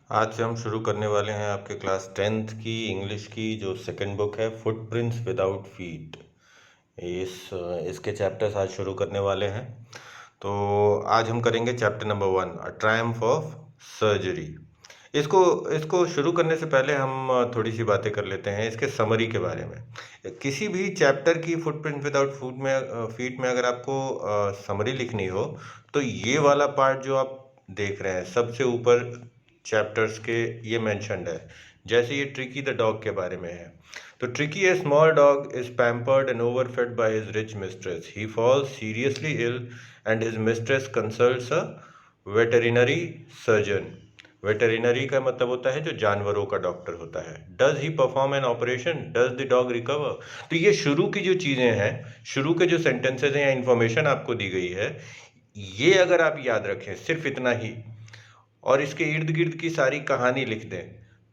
आज से हम शुरू करने वाले हैं आपके क्लास 10th की इंग्लिश की जो सेकंड बुक है फुटप्रिंट्स विदाउट फीट। इस इसके चैप्टर्स आज शुरू करने वाले हैं। तो आज हम करेंगे chapter number 1, a triumph of surgery. इसको इसको शुरू करने से पहले हम थोड़ी सी बातें कर लेते हैं इसके समरी के बारे में। किसी भी चैप्टर की फुटप्रिंट विदाउट फूट में फीट में अगर आपको समरी लिखनी हो तो ये वाला पार्ट जो आप देख रहे हैं सबसे ऊपर चैप्टर्स के ये मेंशन्ड है। जैसे ये ट्रिकी द डॉग के बारे में है, तो Tricki a small dog is pampered and overfed by his rich mistress. He falls seriously ill and his mistress consults a veterinary surgeon. Veterinary का मतलब होता है जो जानवरों का डॉक्टर होता है। Does he perform an operation, does the dog recover. तो ये शुरू की जो चीज़ें हैं, शुरू के जो सेंटेंसेज हैं या इन्फॉर्मेशन आपको दी गई है, ये अगर आप याद रखें सिर्फ इतना ही और इसके इर्द गिर्द की सारी कहानी लिख दें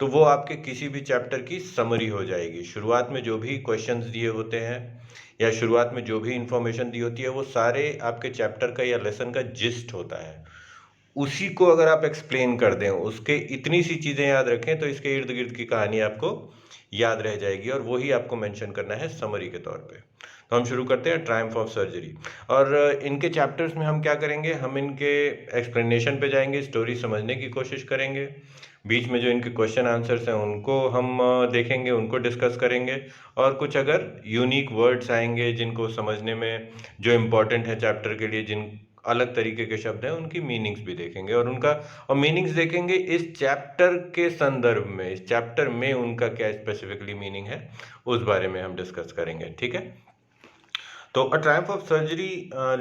तो वो आपके किसी भी चैप्टर की समरी हो जाएगी। शुरुआत में जो भी क्वेश्चंस दिए होते हैं या शुरुआत में जो भी इंफॉर्मेशन दी होती है वो सारे आपके चैप्टर का या लेसन का जिस्ट होता है। उसी को अगर आप एक्सप्लेन कर दें, उसके इतनी सी चीज़ें याद रखें तो इसके इर्द गिर्द की कहानी आपको याद रह जाएगी और वही आपको मेंशन करना है समरी के तौर पे। तो हम शुरू करते हैं ट्रायम्फ ऑफ सर्जरी। और इनके चैप्टर्स में हम क्या करेंगे, हम इनके एक्सप्लेनेशन पे जाएंगे, स्टोरी समझने की कोशिश करेंगे, बीच में जो इनके क्वेश्चन आंसर्स हैं उनको हम देखेंगे, उनको डिस्कस करेंगे, और कुछ अगर यूनिक वर्ड्स आएंगे जिनको समझने में जो इम्पोर्टेंट है चैप्टर के लिए, जिन अलग तरीके के शब्द हैं उनकी मीनिंग्स भी देखेंगे और मीनिंग्स देखेंगे इस चैप्टर के संदर्भ में, इस चैप्टर में उनका क्या स्पेसिफिकली मीनिंग है उस बारे में हम डिस्कस करेंगे। ठीक है, तो अ ट्रायम्फ ऑफ सर्जरी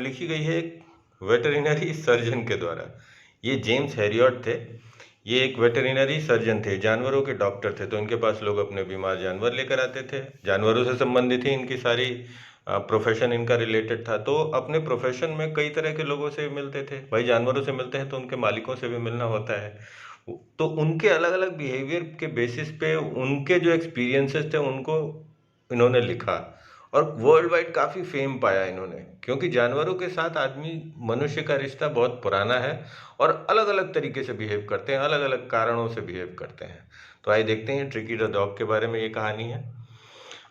लिखी गई है एक वेटरिनरी सर्जन के द्वारा। ये जेम्स हैरियट थे। ये एक वेटरिनरी सर्जन थे, जानवरों के डॉक्टर थे। तो इनके पास लोग अपने बीमार जानवर लेकर आते थे, जानवरों से संबंधित ही इनकी सारी प्रोफेशन इनका रिलेटेड था। तो अपने प्रोफेशन में कई तरह के लोगों से मिलते थे। भाई जानवरों से मिलते हैं तो उनके मालिकों से भी मिलना होता है। तो उनके अलग अलग बिहेवियर के बेसिस पे उनके जो एक्सपीरियंसेस थे उनको इन्होंने लिखा और वर्ल्ड वाइड काफ़ी फेम पाया इन्होंने, क्योंकि जानवरों के साथ आदमी मनुष्य का रिश्ता बहुत पुराना है और अलग अलग तरीके से बिहेव करते हैं, अलग अलग कारणों से बिहेव करते हैं। तो आइए देखते हैं ट्रिकी द डॉग के बारे में ये कहानी है।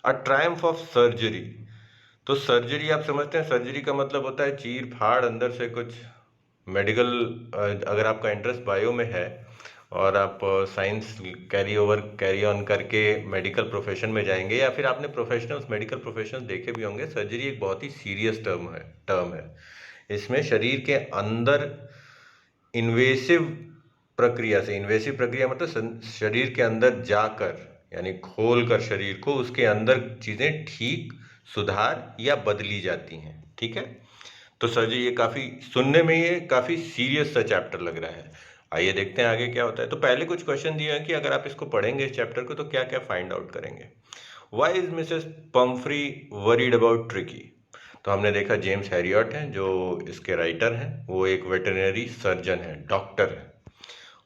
अ ट्रायम्फ ऑफ सर्जरी। तो सर्जरी आप समझते हैं, सर्जरी का मतलब होता है चीर फाड़, अंदर से कुछ मेडिकल। अगर आपका इंटरेस्ट बायो में है और आप साइंस कैरी ऑन करके मेडिकल प्रोफेशन में जाएंगे या फिर आपने प्रोफेशनल्स मेडिकल प्रोफेशनल्स देखे भी होंगे, सर्जरी एक बहुत ही सीरियस टर्म है। इसमें शरीर के अंदर इन्वेसिव प्रक्रिया से, इन्वेसिव प्रक्रिया मतलब शरीर के अंदर जाकर, यानी खोल कर शरीर को, उसके अंदर चीज़ें ठीक, सुधार या बदली जाती हैं। ठीक है, तो सर जी ये काफ़ी सुनने में ये काफ़ी सीरियस सा चैप्टर लग रहा है। आइए देखते हैं आगे क्या होता है। तो पहले कुछ क्वेश्चन दिए हैं कि अगर आप इसको पढ़ेंगे इस चैप्टर को तो क्या क्या फाइंड आउट करेंगे। Why is Mrs Pumphrey worried about Tricki. तो हमने देखा जेम्स हैरियट हैं जो इसके राइटर हैं, वो एक वेटरनरी सर्जन है, डॉक्टर है।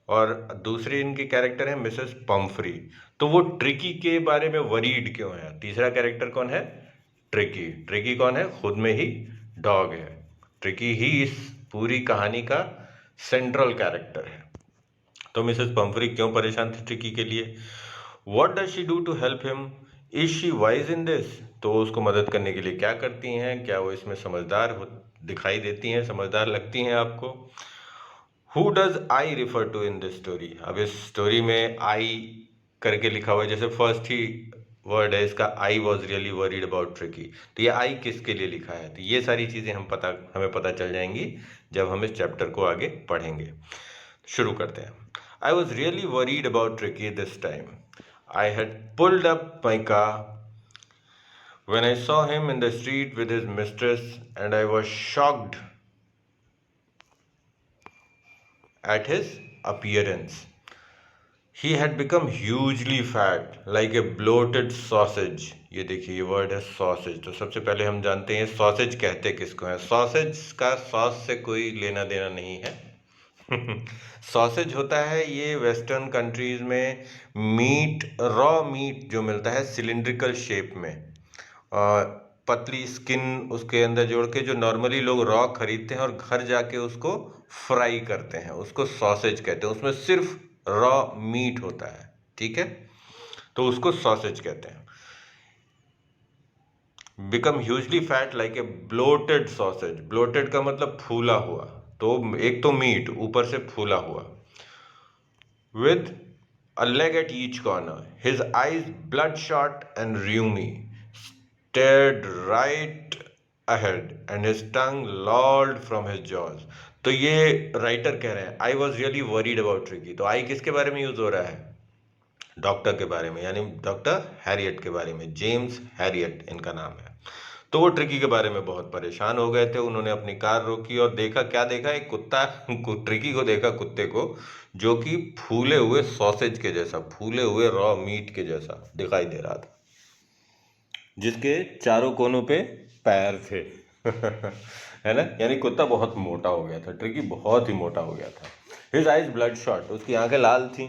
और दूसरी इनकी कैरेक्टर है मिसेस पम्फ्री। तो वो ट्रिकी के बारे में वरीड क्यों है। तीसरा कैरेक्टर कौन है, ट्रिकी। ट्रिकी कौन है, खुद में ही डॉग है। ट्रिकी ही इस पूरी कहानी का सेंट्रल कैरेक्टर है। तो मिसेस पम्फ्री क्यों परेशान थी ट्रिकी के लिए। What does she do to help him, is she wise in this. तो उसको मदद करने के लिए क्या करती हैं, क्या वो इसमें दिखाई देती हैं, समझदार लगती हैं आपको। Who does I refer to in this story. अब इस स्टोरी में आई करके लिखा हुआ है, जैसे फर्स्ट ही वर्ड है इसका, I was really worried about Tricki. तो ये आई किसके लिए लिखा है, तो ये सारी चीज़ें हमें पता चल जाएंगी जब हम इस चैप्टर को आगे पढ़ेंगे। शुरू करते हैं। I was really worried about tricky this time. I had pulled up my car when I saw him in the street with his mistress, and I was shocked at his appearance. He had become hugely fat, like a bloated sausage. ये देखिए ये word है sausage. तो सबसे पहले हम जानते हैं सॉसेज कहते किसको हैं। सॉसेज का सॉस से कोई लेना देना नहीं है। सॉसेज होता है ये वेस्टर्न कंट्रीज में मीट, रॉ मीट जो मिलता है सिलिंड्रिकल शेप में, पतली स्किन उसके अंदर जोड़ के, जो नॉर्मली लोग रॉ खरीदते हैं और घर जाके उसको फ्राई करते हैं, उसको सॉसेज कहते हैं। उसमें सिर्फ रॉ मीट होता है, ठीक है, तो उसको सॉसेज कहते हैं। Become hugely fat like a bloated sausage, bloated का मतलब फूला हुआ, तो एक तो मीट ऊपर से फूला हुआ, with a leg at each corner. His eyes, bloodshot and rheumy, stared right ahead, and his tongue lolled from his jaws. तो ये राइटर कह रहे हैं I was really worried about Tricki. तो आई किसके बारे में यूज हो रहा है? डॉक्टर के बारे में, यानी डॉक्टर हैरियट के बारे में। जेम्स हैरियट इनका नाम है। तो वो ट्रिकी के बारे में बहुत परेशान हो गए थे। उन्होंने अपनी कार रोकी और देखा, क्या देखा? एक कुत्ता ट्रिकी को देखा, कुत्ते को, जो कि फूले हुए सॉसेज के जैसा, फूले हुए रॉ मीट के जैसा दिखाई दे रहा था, जिसके चारों कोनों पे पैर थे है ना, यानी कुत्ता बहुत मोटा हो गया था, ट्रिकी बहुत ही मोटा हो गया था। हिज आइज ब्लड शॉट, उसकी आंखें लाल थी।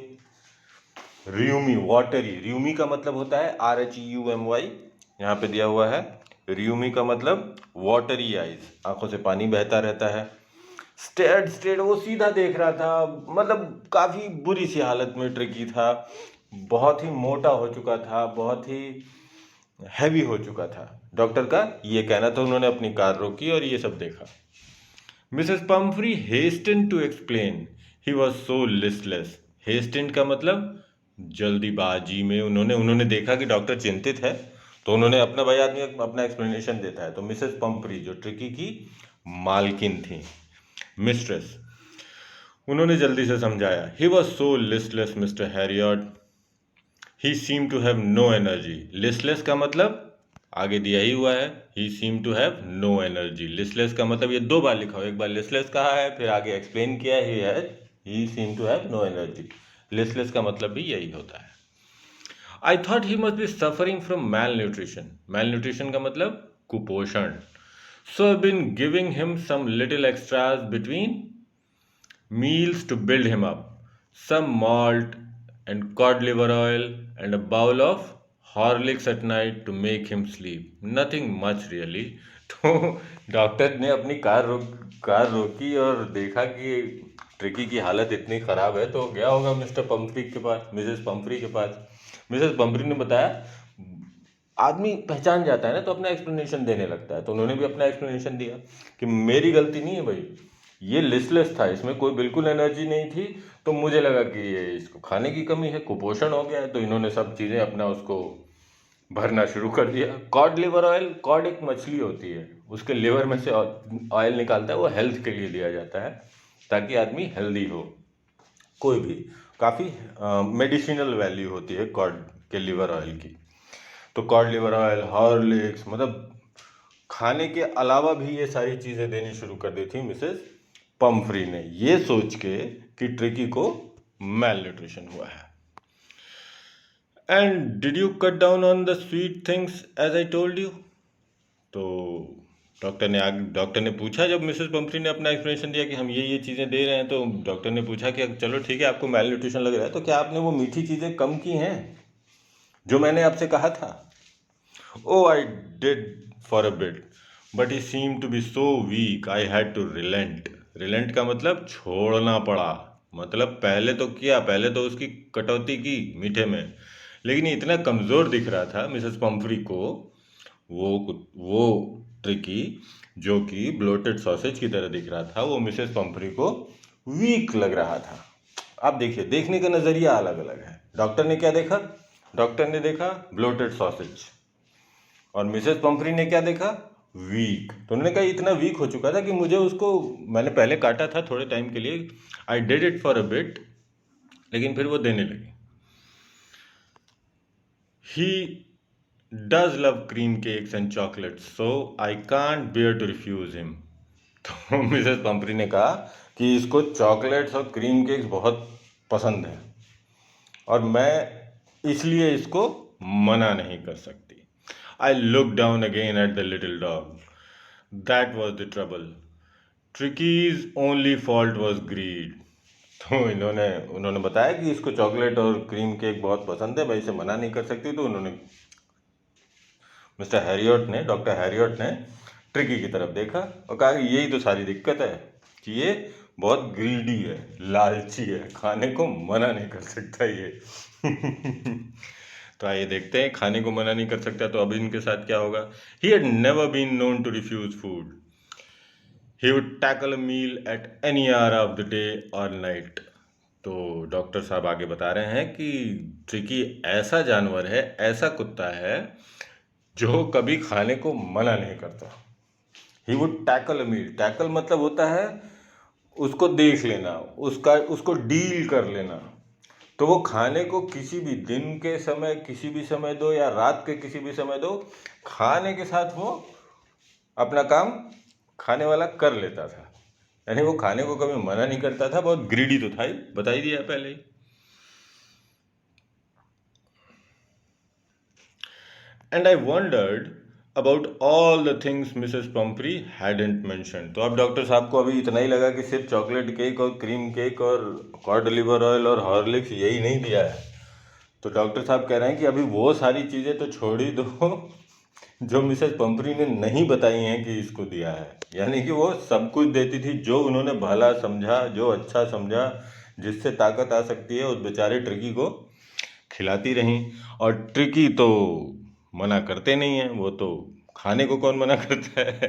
रियूमी, वाटरी, रियूमी का मतलब होता है RHEUMY, यहाँ पे दिया हुआ है। रियूमी का मतलब वाटरी आइज, आंखों से पानी बहता रहता है। स्टेड स्टेड, वो सीधा देख रहा था, मतलब काफी बुरी सी हालत में ट्रिकी था, बहुत ही मोटा हो चुका था, बहुत ही हैवी हो चुका था, डॉक्टर का ये कहना था। उन्होंने अपनी कार रोकी और ये सब देखा। Mrs Pumphrey hastened to explain he was so listless. Hastened का मतलब जल्दीबाजी में, उन्होंने देखा कि डॉक्टर चिंतित है, तो उन्होंने, अपना भाई आदमी अपना एक्सप्लेनेशन देता है। तो मिसेस पम्फ्री जो ट्रिकी की मालकिन थी, मिस्ट्रेस, उन्होंने जल्दी से समझाया। He was so listless Mr Herriot, he seem to have no energy. Listless का मतलब आगे दिया ही हुआ है, he seem to have no energy. Listless का मतलब ये दो बार लिखा हो, एक बार लिस्टलेस कहा है, फिर आगे एक्सप्लेन किया है he seem to have no energy. Listless का मतलब भी यही होता है। I thought he must be suffering from malnutrition. Malnutrition का मतलब कुपोषण। So I been giving him some little extras between meals to build him up, some malt and cod liver oil and a bowl of Horlicks at night to make him sleep. Nothing much really. तो doctor ने अपनी car रोकी और देखा कि tricky की हालत इतनी ख़राब है, तो गया होगा मिस्टर पम्फ्री के पास, मिसेस पम्फ्री के पास। मिसेस पम्फ्री ने बताया, आदमी पहचान जाता है ना तो अपना एक्सप्लेनेशन देने लगता है, तो उन्होंने भी अपना एक्सप्लेनेशन दिया कि मेरी गलती नहीं है भाई, ये लिस्टलेस था, इसमें कोई बिल्कुल एनर्जी नहीं थी, तो मुझे लगा कि ये इसको खाने की कमी है, कुपोषण हो गया है, तो इन्होंने सब चीज़ें अपना उसको भरना शुरू कर दिया। कॉड लिवर ऑयल, कॉड एक मछली होती है, उसके लिवर में से ऑयल निकालता है, वो हेल्थ के लिए दिया जाता है ताकि आदमी हेल्दी हो। कोई भी काफ़ी मेडिसिनल वैल्यू होती है कॉड के लिवर ऑयल की। तो कॉड लिवर ऑयल, हॉर्लिक्स, मतलब खाने के अलावा भी ये सारी चीज़ें देनी शुरू कर दी थी मिसेस पम्फ्री ने, ये सोच के कि ट्रिकी को मैल न्यूट्रिशन हुआ है। And did you cut down on the sweet things as I told you? तो डॉक्टर ने पूछा, जब मिसेस पम्फ्री ने अपना एक्सप्लेनेशन दिया कि हम ये चीज़ें दे रहे हैं, तो डॉक्टर ने पूछा कि चलो ठीक है, आपको मैल न्यूट्रिशन लग रहा है, तो क्या आपने वो मीठी चीज़ें कम की हैं जो मैंने आपसे कहा था? Oh, I did for a bit, but he seemed to be so weak, I had to relent. Relent का मतलब छोड़ना पड़ा, मतलब पहले तो किया, पहले तो उसकी कटौती की मीठे में, लेकिन इतना कमज़ोर दिख रहा था मिसेस पम्फ्री को, वो ट्रिकी जो कि ब्लोटेड सॉसेज की तरह दिख रहा था, वो मिसेस पम्फ्री को वीक लग रहा था। आप देखिए, देखने का नज़रिया अलग अलग है। डॉक्टर ने क्या देखा? डॉक्टर ने देखा ब्लोटेड सॉसेज, और मिसेस पम्फ्री ने क्या देखा? वीक। तो उन्होंने कहा इतना वीक हो चुका था कि मुझे उसको, मैंने पहले काटा था थोड़े टाइम के लिए, I did it for a bit, लेकिन फिर वो देने लगी। He does love cream cakes and chocolate, so I can't bear to refuse him. तो मिसेस पम्फ्री ने कहा कि इसको चॉकलेट्स और क्रीम केक्स बहुत पसंद है, और मैं इसलिए इसको मना नहीं कर सकती। I looked down again at the little dog. That was the trouble. Tricky's only fault was greed. तो उन्होंने बताया कि इसको चॉकलेट और क्रीम केक बहुत पसंद है, मैं इसे मना नहीं कर सकती। तो उन्होंने, डॉक्टर हैरियट ने ट्रिकी की तरफ देखा और कहा कि यही तो सारी दिक्कत है कि ये बहुत ग्रीडी है, लालची है, खाने को मना नहीं कर सकता ये। तो आइए देखते हैं, खाने को मना नहीं कर सकता तो अब इनके साथ क्या होगा। He had never been known to refuse food, he would tackle a meal at any hour of the day और नाइट। तो डॉक्टर साहब आगे बता रहे हैं कि ट्रिकी ऐसा जानवर है, ऐसा कुत्ता है जो कभी खाने को मना नहीं करता। He would tackle a meal, tackle मतलब होता है उसको देख लेना, उसको डील कर लेना। तो वो खाने को किसी भी दिन के समय, किसी भी समय दो या रात के किसी भी समय दो, खाने के साथ वो अपना काम खाने वाला कर लेता था। यानी वो खाने को कभी मना नहीं करता था, बहुत ग्रीडी तो था ही, बता ही दिया पहले ही। And I wondered about all the things Mrs Pumphrey hadn't mention. तो अब डॉक्टर साहब को अभी इतना ही लगा कि सिर्फ चॉकलेट केक और क्रीम केक और कॉड लिवर ऑयल और हॉर्लिक्स यही नहीं दिया है। तो डॉक्टर साहब कह रहे हैं कि अभी वो सारी चीज़ें तो छोड़ ही दो जो मिसेस पंपरी ने नहीं बताई हैं कि इसको दिया है। यानी कि वो सब कुछ देती थी, जो उन्होंने भला समझा, जो अच्छा समझा, जिससे ताकत आ सकती है उस बेचारे ट्रिकी को खिलाती रहीं। और ट्रिकी तो मना करते नहीं हैं, वो तो खाने को कौन मना करता है।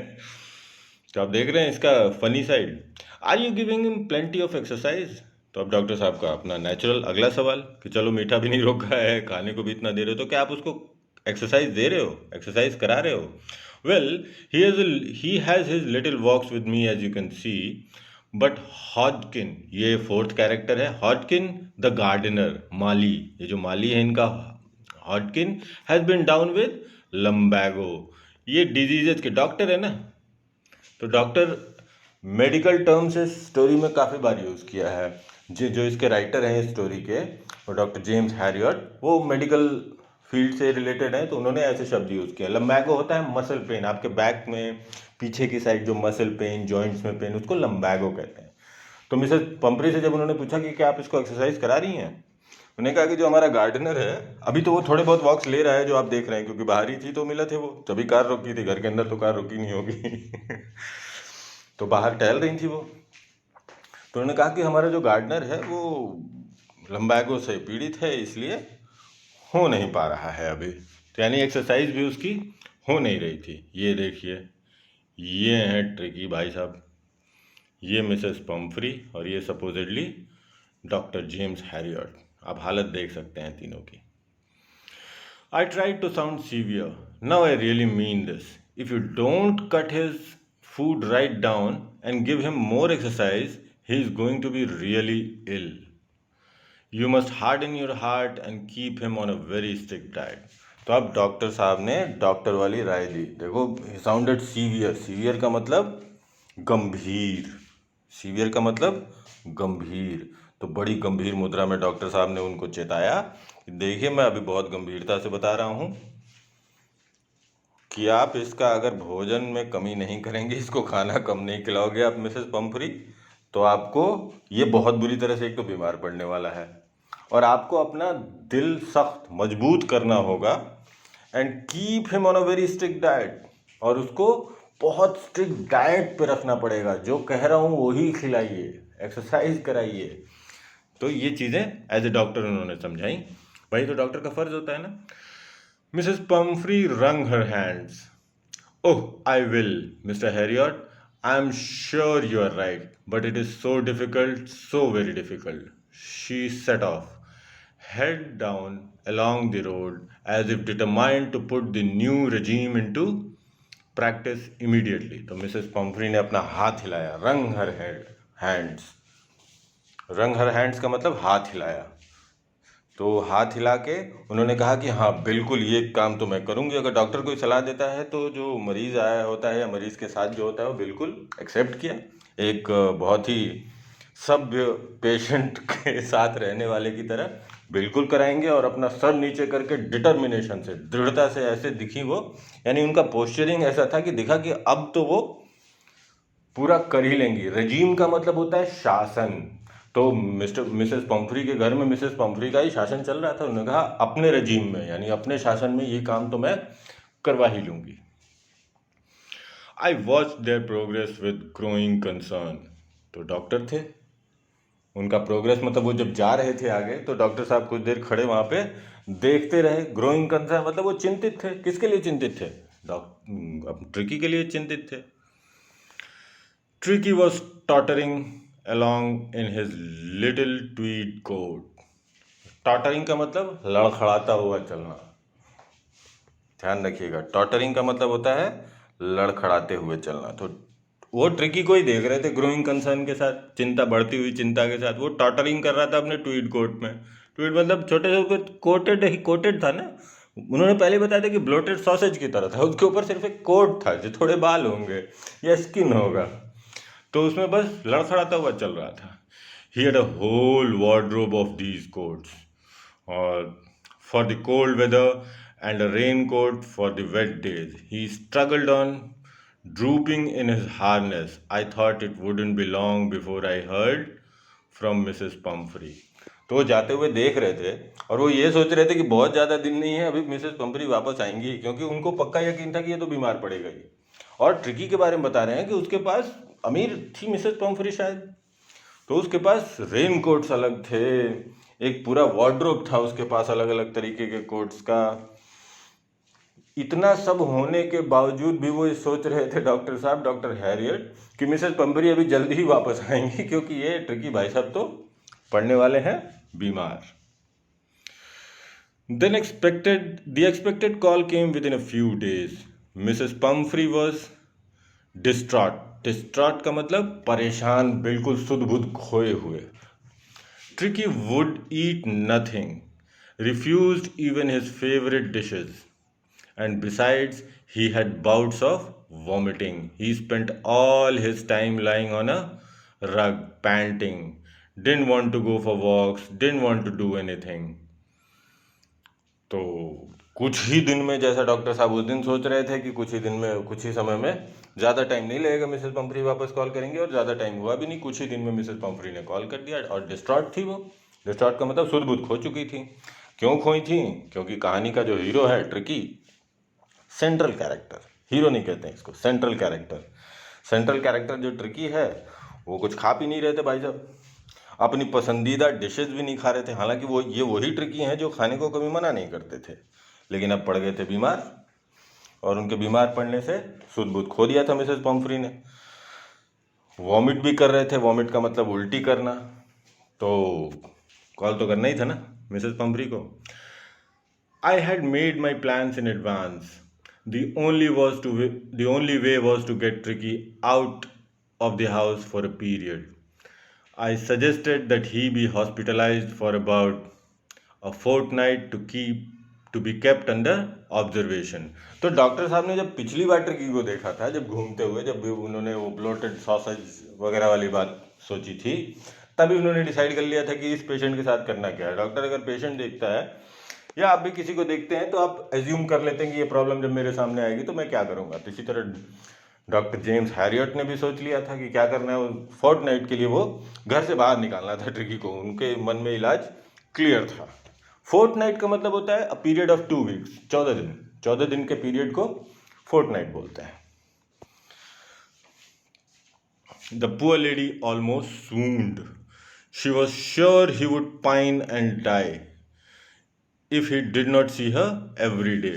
तो आप देख रहे हैं इसका funny side. Are you giving him plenty of exercise. तो अब डॉक्टर साहब का अपना नेचुरल अगला सवाल कि चलो मीठा भी नहीं रोका है, खाने को भी इतना दे रहे हो, तो क्या आप उसको एक्सरसाइज दे रहे हो, एक्सरसाइज करा रहे हो। Well, he has his little walks with me as you can see, but Hodgkin, ये फोर्थ कैरेक्टर है, हॉडकिन द गार्डनर, माली, ये जो माली है इनका, हॉडकिन हैज़ बिन डाउन विद लम्बैगो। ये डिजीजेज के डॉक्टर है ना। तो डॉक्टर मेडिकल टर्म्स इस स्टोरी में काफ़ी बार यूज़ किया है। जो इसके राइटर हैं इस स्टोरी के, वो डॉक्टर जेम्स हैरियट, वो मेडिकल फील्ड से रिलेटेड हैं, तो उन्होंने ऐसे शब्द यूज़ किया। लम्बैगो होता है मसल पेन, आपके बैक में पीछे की साइड जो मसल पेन, जॉइंट्स में पेन, उसको लम्बैगो कहते हैं। तो मिसेस पंपरी से जब उन्होंने पूछा कि क्या आप इसको एक्सरसाइज करा रही हैं, उन्होंने कहा कि जो हमारा गार्डनर है, अभी तो वो थोड़े बहुत वॉक्स ले रहा है जो आप देख रहे हैं, क्योंकि बाहर ही थी तो मिला थे वो, तभी कार रोकी थी, घर के अंदर तो कार रोकी नहीं होगी। तो बाहर टहल रही थी वो। तो उन्होंने कहा कि हमारा जो गार्डनर है वो लम्बैगो से पीड़ित है, इसलिए हो नहीं पा रहा है अभी। तो यानी एक्सरसाइज भी उसकी हो नहीं रही थी। ये देखिए, ये हैं ट्रिकी भाई साहब, ये मिसेस पंफरी और ये सपोजिडली डॉक्टर जेम्स हैरियट। आप हालत देख सकते हैं तीनों की। I tried to sound severe. Now I really mean this. If you don't cut his food right down and give him more exercise, he is going to be really ill. You must harden your heart and keep him on a very strict diet. तो अब doctor साहब ने doctor वाली राय दी। देखो, sounded severe, severe का मतलब गंभीर, severe का मतलब गंभीर। तो बड़ी गंभीर मुद्रा में डॉक्टर साहब ने उनको चेताया कि देखिए, मैं अभी बहुत गंभीरता से बता रहा हूँ कि आप इसका अगर भोजन में कमी नहीं करेंगे, इसको खाना कम नहीं खिलाओगे आप मिसेस पंफरी, तो आपको ये बहुत बुरी तरह से एक तो बीमार पड़ने वाला है, और आपको अपना दिल सख्त मजबूत करना होगा। And keep him on a very strict diet, और उसको बहुत स्ट्रिक्ट डाइट पे रखना पड़ेगा। जो कह रहा हूँ वही खिलाइए, एक्सरसाइज कराइए। तो ये चीज़ें एज ए डॉक्टर उन्होंने समझाई। वही तो डॉक्टर का फर्ज होता है ना। Mrs Pumphrey wrung her hands. Oh, I will, Mr. Harriot. I am sure you are right, but it is so difficult, so very difficult. She set off, head down along the road, as if determined to put the new regime into practice immediately. तो Mrs पंफरी ने अपना हाथ हिलाया, रंग her hands, रंग her hands का मतलब हाथ हिलाया। तो हाथ हिला के उन्होंने कहा कि हाँ बिल्कुल, ये काम तो मैं करूँगी। अगर डॉक्टर कोई सलाह देता है तो जो मरीज़ आया होता है या मरीज़ के साथ जो होता है वो बिल्कुल एक्सेप्ट किया। एक बहुत ही सभ्य पेशेंट के साथ रहने वाले की तरह बिल्कुल कराएंगे, और अपना सर नीचे करके डिटर्मिनेशन से, दृढ़ता से ऐसे दिखी वो। यानी उनका पोस्चरिंग ऐसा था कि दिखा कि अब तो वो पूरा कर ही लेंगी। रजीम का मतलब होता है शासन। तो मिसेस पंफरी के घर में मिसेस पंफरी का ही शासन चल रहा था। उन्होंने कहा अपने रजीम में, यानी अपने शासन में ये काम तो मैं करवा ही लूंगी। I watch there progress with growing concern. तो डॉक्टर थे, उनका प्रोग्रेस मतलब वो जब जा रहे थे आगे तो डॉक्टर साहब कुछ देर खड़े वहाँ पे देखते रहे। ग्रोइंग कंसर्न मतलब वो चिंतित थे। किसके लिए चिंतित थे? ट्रिकी के लिए चिंतित थे। Tricki was tottering along in his little tweed coat। Tottering का मतलब लड़खड़ाता हुआ चलना। ध्यान रखिएगा, टॉटरिंग का मतलब होता है लड़खड़ाते हुए चलना। तो वो ट्रिकी को ही देख रहे थे ग्रोइंग कंसर्न के साथ, चिंता बढ़ती हुई चिंता के साथ। वो टॉटरिंग कर रहा था अपने ट्वीड कोट में। ट्वीड मतलब छोटे से कोटेड ही कोटेड था ना। उन्होंने पहले बताया था कि ब्लोटेड सॉसेज की तरह था। उसके ऊपर सिर्फ एक कोट था जो थोड़े बाल होंगे या स्किन होगा, तो उसमें बस लड़खड़ाता हुआ चल रहा था। He had a whole wardrobe of these coats और for the cold weather and a raincoat for the wet days. He struggled on, drooping in his harness. I thought it wouldn't be long before I heard from Mrs. Pumphrey। तो वो जाते हुए देख रहे थे और वो ये सोच रहे थे कि बहुत ज़्यादा दिन नहीं है, अभी मिसेस पंफरी वापस आएंगी, क्योंकि उनको पक्का यकीन था कि ये तो बीमार पड़ेगा ही। और ट्रिकी के बारे में बता रहे हैं कि उसके पास, अमीर थी मिसेस पंफरी शायद, तो उसके पास रेन कोट्स अलग थे, एक पूरा वार्डरोब था उसके पास अलग अलग तरीके के कोट्स का। इतना सब होने के बावजूद भी वो सोच रहे थे डॉक्टर साहब, डॉक्टर हैरियट, कि मिसेस पंपरी अभी जल्दी ही वापस आएंगी, क्योंकि ये ट्रिकी भाई साहब तो पड़ने वाले हैं बीमार। Then the expected call came within a few days। Mrs. Pumphrey was distraught। Distraught का मतलब परेशान, बिल्कुल सुध बुध खोए हुए। Tricky would eat nothing, refused even his favorite dishes, and besides, he had bouts of vomiting। He spent all his time lying on a rug, panting, didn't want to go for walks, didn't want to do anything। तो कुछ ही दिन में, जैसा doctor साहब उस दिन सोच रहे थे कि कुछ ही दिन में, कुछ ही समय में, ज़्यादा टाइम नहीं लगेगा, मिसेस पंफरी वापस कॉल करेंगे, और ज़्यादा टाइम हुआ भी नहीं, कुछ ही दिन में मिसेस पंफरी ने कॉल कर दिया। और डिस्ट्रॉट थी वो। डिस्ट्रॉट का मतलब सुध बुध खो चुकी थी। क्यों खोई थी? क्योंकि कहानी का जो हीरो है ट्रिकी, सेंट्रल कैरेक्टर, हीरो नहीं कहते हैं इसको, सेंट्रल कैरेक्टर, सेंट्रल कैरेक्टर जो ट्रिकी है, वो कुछ खा पी नहीं रहे थे भाई साहब, अपनी पसंदीदा डिशेज भी नहीं खा रहे थे। हालांकि वो ये वही ट्रिकी हैं जो खाने को कभी मना नहीं करते थे, लेकिन अब पड़ गए थे बीमार, और उनके बीमार पड़ने से सुध बुध खो दिया था मिसेस पंफरी ने। वॉमिट भी कर रहे थे, वॉमिट का मतलब उल्टी करना, तो कॉल तो करना ही था ना मिसेस पंफरी को। I had made my plans in advance। The only way was to get Tricky out of the house for a period। I suggested that he be hospitalized for about a fortnight to be kept under observation। तो doctor साहब ने जब पिछली बार tricky को देखा था, जब घूमते हुए, जब भी उन्होंने वो ब्लोटेड सॉसेज वगैरह वाली बात सोची थी, तभी उन्होंने डिसाइड कर लिया था कि इस पेशेंट के साथ करना क्या है। डॉक्टर अगर पेशेंट देखता है, या आप भी किसी को देखते हैं, तो आप एज्यूम कर लेते हैं कि ये प्रॉब्लम जब मेरे सामने आएगी तो मैं क्या करूंगा। तो इसी तरह डॉक्टर जेम्स हैरियट ने भी सोच लिया था कि क्या करना है। फोर्टनाइट के लिए वो घर से बाहर निकालना था ट्रिकी को। उनके मन में इलाज क्लियर था। फोर्टनाइट का मतलब होता है अ पीरियड ऑफ 2 वीक्स, 14 दिन। 14 दिन के पीरियड को फोर्टनाइट बोलते हैं। The poor lady almost swooned. She was sure he would pine and die if he did not see her every day.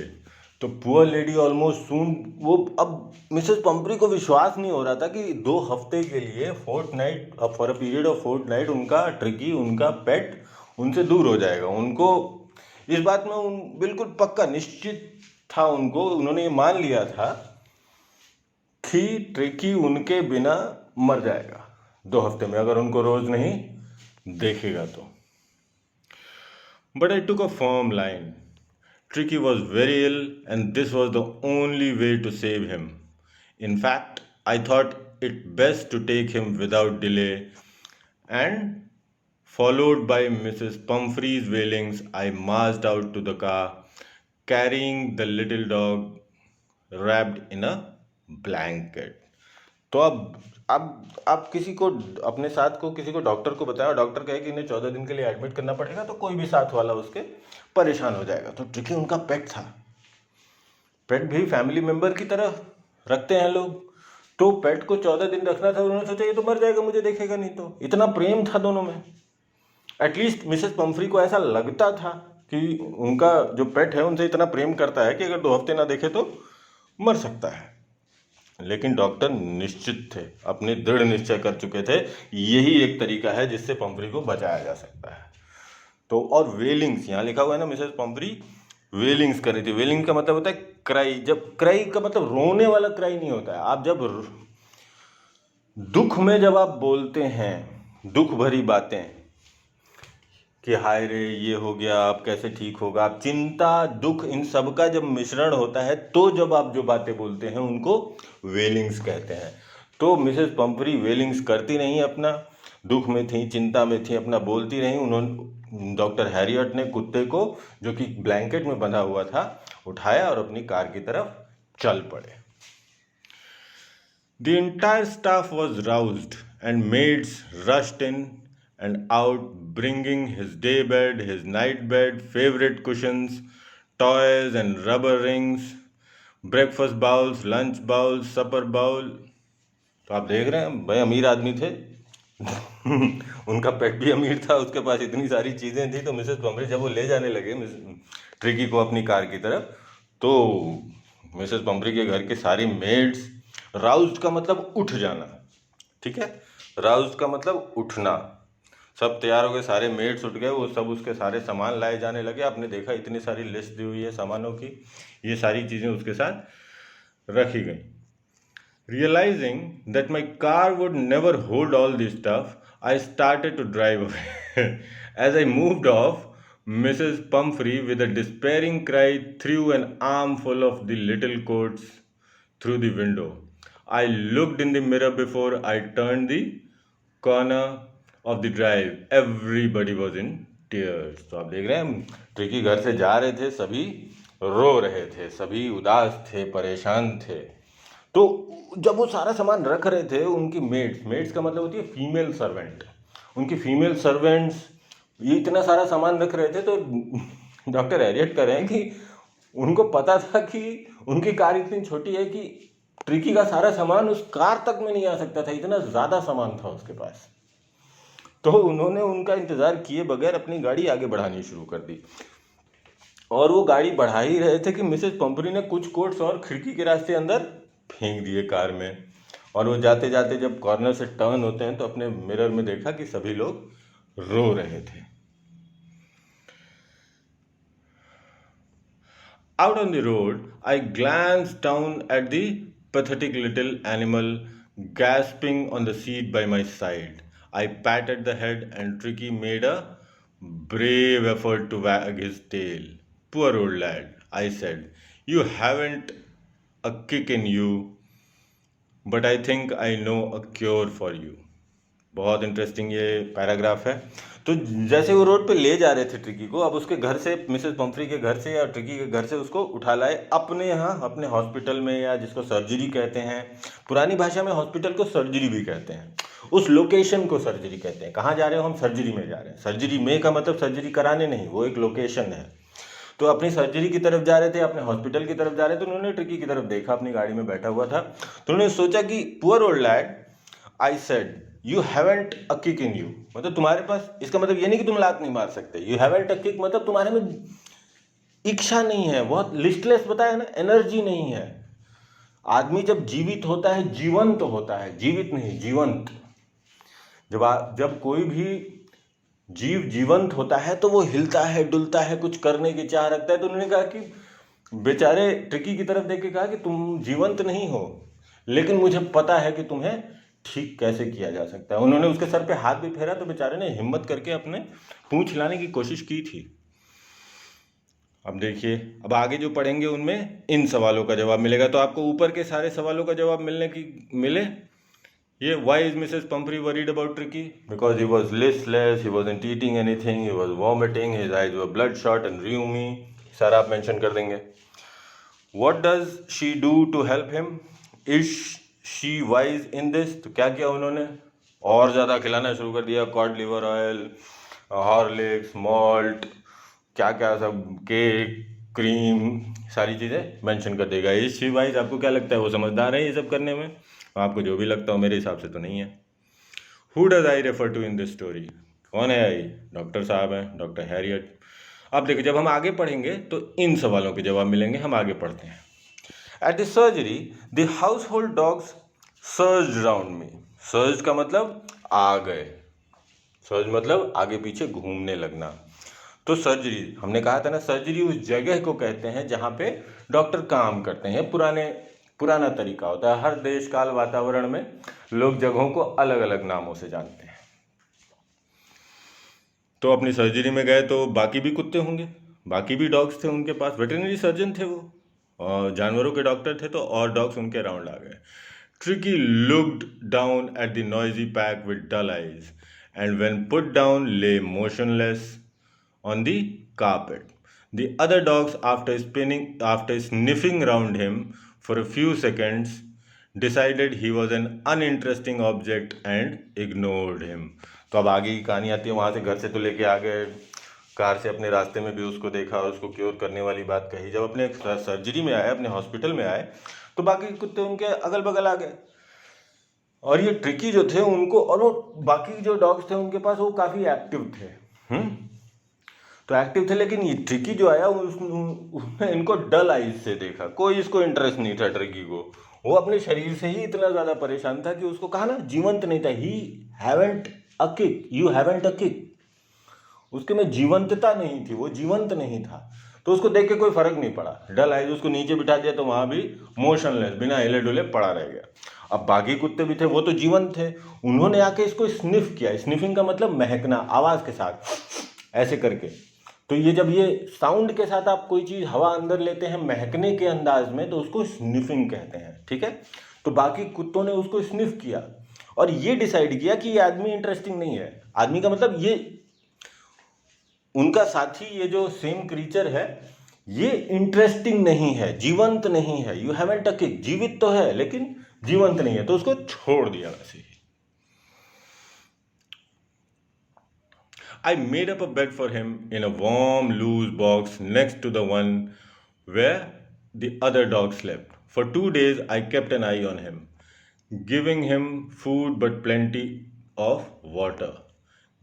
तो पुअर लेडी ऑलमोस्ट सून, वो अब मिसेस पंपरी को विश्वास नहीं हो रहा था कि 2 हफ्ते के लिए fortnight, for a period of fortnight, उनका ट्रिकी, उनका पेट उनसे दूर हो जाएगा। उनको इस बात में बिल्कुल पक्का निश्चित था, उन्होंने ये मान लिया था कि ट्रिकी उनके बिना मर जाएगा 2 हफ्ते में, अगर उनको रोज नहीं देखेगा तो। But I took a firm line। Tricky was very ill and this was the only way to save him। In fact, I thought it best to take him without delay, and followed by Mrs. Pumphrey's wailings, I marched out to the car, carrying the little dog wrapped in a blanket। तो अब आप किसी को, अपने साथ को किसी को डॉक्टर को बताया, डॉक्टर कहे कि इन्हें 14 दिन के लिए एडमिट करना पड़ेगा, तो कोई भी साथ वाला उसके परेशान हो जाएगा। तो ट्रिकी उनका पेट था। पेट भी फैमिली मेंबर की तरह रखते हैं लोग, तो पेट को 14 दिन रखना था, उन्होंने सोचा ये तो मर जाएगा, मुझे देखेगा नहीं। तो इतना प्रेम था दोनों में। एटलीस्ट मिसेस पंफ्री को ऐसा लगता था कि उनका जो पेट है उनसे इतना प्रेम करता है कि अगर 2 हफ्ते ना देखे तो मर सकता है। लेकिन डॉक्टर निश्चित थे, अपने दृढ़ निश्चय कर चुके थे यही एक तरीका है जिससे पंफ्री को बचाया जा सकता है। तो और वेलिंग्स, यहाँ लिखा हुआ है ना, मिसेस पंफ्री वेलिंग्स कर रही थी। वेलिंग का मतलब होता है क्राई। जब क्राई का मतलब रोने वाला क्राई नहीं होता है। आप जब दुख में जब आप बोलते हैं दुख भरी बातें कि हाय रे ये हो गया, आप कैसे ठीक होगा, आप चिंता दुख इन सब का जब मिश्रण होता है तो जब आप जो बातें बोलते हैं उनको वेलिंग्स कहते हैं। तो मिसेस पंफ्री वेलिंग्स करती रहीं, अपना दुख में थी, चिंता में थी, अपना बोलती रहीं। उन्होंने डॉक्टर हैरियट ने कुत्ते को, जो कि ब्लैंकेट में बंधा हुआ था, उठाया और अपनी कार की तरफ चल पड़े। The entire staff was roused, and maids rushed in and out, bringing his day bed, his night bed, favorite cushions, toys and rubber rings, breakfast bowls, lunch bowls, supper bowl. तो आप देख रहे हैं भाई, अमीर आदमी थे। उनका पेट भी अमीर था, उसके पास इतनी सारी चीज़ें थी। तो मिसेस पंफ्री जब वो ले जाने लगे ट्रिकी को अपनी कार की तरफ, तो मिसेस पंफ्री के घर के सारी मेड्स, राउज्ड का मतलब उठ जाना, ठीक है, राउज्ड का मतलब उठना, सब तैयार हो गए, सारे मेड्स उठ गए, वो सब उसके सारे सामान लाए जाने लगे। आपने देखा इतनी सारी लिस्ट दी हुई है सामानों की, ये सारी चीज़ें उसके साथ रखी गई। Realizing that my car would never hold all this stuff, I started to drive away. As I moved off, Mrs. Pumphrey, with a despairing cry, threw an armful of the little coats through the window. I looked in the mirror before I turned the corner of the drive. Everybody was in tears. तो आप देख रहे हैं, tricky घर से जा रहे थे, सभी रो रहे थे, सभी उदास थे, परेशान थे। तो जब वो सारा सामान रख रहे थे, उनकी मेड्स का मतलब होती है फीमेल सर्वेंट, उनकी फीमेल सर्वेंट्स ये इतना सारा सामान रख रहे थे। तो डॉक्टर हैरियट कह रहे हैं कि उनको पता था कि उनकी कार इतनी छोटी है कि ट्रिकी का सारा सामान उस कार तक में नहीं आ सकता था, इतना ज़्यादा सामान था उसके पास। तो उन्होंने उनका इंतज़ार किए बगैर अपनी गाड़ी आगे बढ़ानी शुरू कर दी। और वो गाड़ी बढ़ा ही रहे थे कि मिसेस पंफ्री ने कुछ कोट्स और खिड़की के रास्ते अंदर फेंक दिए कार में। और वो जाते जाते जब कॉर्नर से टर्न होते हैं तो अपने मिरर में देखा कि सभी लोग रो रहे थे। Out on the road, I glanced down at the pathetic little animal gasping on the seat by my side. I patted the head and Tricky made a brave effort to wag his tail. Poor old lad, I said, you haven't a kick in you, but I think I know a cure for you. बहुत interesting ये paragraph है। तो जैसे वो road पे ले जा रहे थे ट्रिकी को, अब उसके घर से, मिसेस पंफ्री के घर से या ट्रिकी के घर से उसको उठा लाए अपने यहाँ, अपने हॉस्पिटल में, या जिसको सर्जरी कहते हैं, पुरानी भाषा में हॉस्पिटल को सर्जरी भी कहते हैं, उस लोकेशन को सर्जरी कहते हैं। कहाँ जा रहे हो? हम सर्जरी में जा रहे हैं। सर्जरी में का मतलब सर्जरी कराने नहीं, वो एक लोकेशन है। तो अपनी सर्जरी की तरफ जा रहे थे, अपने हॉस्पिटल की तरफ जा रहे थे। तो उन्होंने ट्रिकी की तरफ देखा, अपनी गाड़ी में बैठा हुआ था, तो उन्होंने सोचा कि poor old lad, I said you haven't a kick in you, मतलब तुम्हारे पास, इसका मतलब ये नहीं कि तुम लात नहीं मार सकते। यू हैवेंट अ किक मतलब तुम्हारे में इच्छा नहीं है, बहुत लिस्टलेस बताया ना, एनर्जी नहीं है। आदमी जब जीवित होता है, जीवंत होता है, जीवित नहीं जीवंत। जब कोई भी जीव जीवंत होता है तो वो हिलता है, डुलता है, कुछ करने की चाह रखता है। तो उन्होंने कहा कि, बेचारे ट्रिकी की तरफ देख के कहा कि तुम जीवंत नहीं हो, लेकिन मुझे पता है कि तुम्हें ठीक कैसे किया जा सकता है। उन्होंने उसके सर पे हाथ भी फेरा, तो बेचारे ने हिम्मत करके अपने पूंछ हिलाने की कोशिश की थी। अब देखिए, अब आगे जो पढ़ेंगे उनमें इन सवालों का जवाब मिलेगा। तो आपको ऊपर के सारे सवालों का जवाब मिले। ये why is Mrs Pumphrey worried about Tricki? Because he was listless, he wasn't eating anything, he was vomiting, his eyes were blood shot and rheumy. सारा आप मेंशन कर देंगे। What does she do to help him? Is she wise in this? तो क्या किया उन्होंने? और ज़्यादा खिलाना शुरू कर दिया, cod liver oil, Horlicks, malt, क्या क्या सब, केक, क्रीम, सारी चीज़ें मेंशन कर देगा। Is she wise? आपको क्या लगता है वो समझदार है ये सब करने में? आपको जो भी लगता हो, मेरे हिसाब से तो नहीं है। Who does I refer to in this story? कौन है आई? डॉक्टर साहब हैं, डॉक्टर हैरियट। अब देखो, जब हम आगे पढ़ेंगे तो इन सवालों के जवाब मिलेंगे। हम आगे पढ़ते हैं। At the surgery the house hold dogs surge round me. Surge का मतलब आ गए। सर्ज मतलब आगे पीछे घूमने लगना। तो सर्जरी, हमने कहा था ना, सर्जरी उस जगह को कहते हैं जहाँ पे डॉक्टर काम करते हैं। पुराना तरीका होता है। हर देश काल वातावरण में लोग जगहों को अलग अलग नामों से जानते हैं। तो अपनी सर्जरी में गए तो बाकी भी कुत्ते होंगे, बाकी भी डॉग्स थे उनके पास। वेटरनरी सर्जन थे वो, और जानवरों के डॉक्टर थे, तो और डॉग्स उनके राउंड आ गए। Tricki looked down at the noisy pack with dull eyes and when put down lay motionless on the carpet. The other dogs, after sniffing round him for a few seconds, decided he was an uninteresting object and ignored him. तो अब आगे की कहानी आती है। वहाँ से घर से तो लेके आ गए, कार से अपने रास्ते में भी उसको देखा, उसको क्योर करने वाली बात कही। जब अपने सर्जरी में आए, अपने हॉस्पिटल में आए, तो बाकी कुत्ते उनके अगल बगल आ गए। और ये ट्रिकी जो थे उनको, और वो बाकी जो डॉग्स थे उनके पास, वो काफ़ी एक्टिव थे। तो एक्टिव थे, लेकिन ये ट्रिकी जो आया उसने इनको डल आइज से देखा। कोई इसको इंटरेस्ट नहीं था ट्रिकी को। वो अपने शरीर से ही इतना ज़्यादा परेशान था कि उसको कहा ना, जीवंत नहीं था। He haven't a kick, you haven't a kick. उसके में जीवंतता नहीं थी, वो जीवंत नहीं था। तो उसको देख के कोई फर्क नहीं पड़ा। डल आइज, उसको नीचे बिठा दिया तो वहाँ भी मोशनलेस, बिना हिले डुले पड़ा रह गया। अब बाकी कुत्ते भी थे, वो तो जीवंत थे। उन्होंने आके इसको स्निफ किया। स्निफिंग का मतलब महकना, आवाज़ के साथ ऐसे करके। तो ये जब ये साउंड के साथ आप कोई चीज़ हवा अंदर लेते हैं महकने के अंदाज में, तो उसको स्निफिंग कहते हैं। ठीक है। तो बाकी कुत्तों ने उसको स्निफ किया और ये डिसाइड किया कि ये आदमी इंटरेस्टिंग नहीं है। आदमी का मतलब ये उनका साथी, ये जो सेम क्रीचर है, ये इंटरेस्टिंग नहीं है, जीवंत नहीं है। यू हैवंट अ किक, जीवित तो है लेकिन जीवंत नहीं है, तो उसको छोड़ दिया वैसे ही। I made up a bed for him in a warm, loose box next to the one where the other dog slept. For 2 days, I kept an eye on him, giving him food but plenty of water.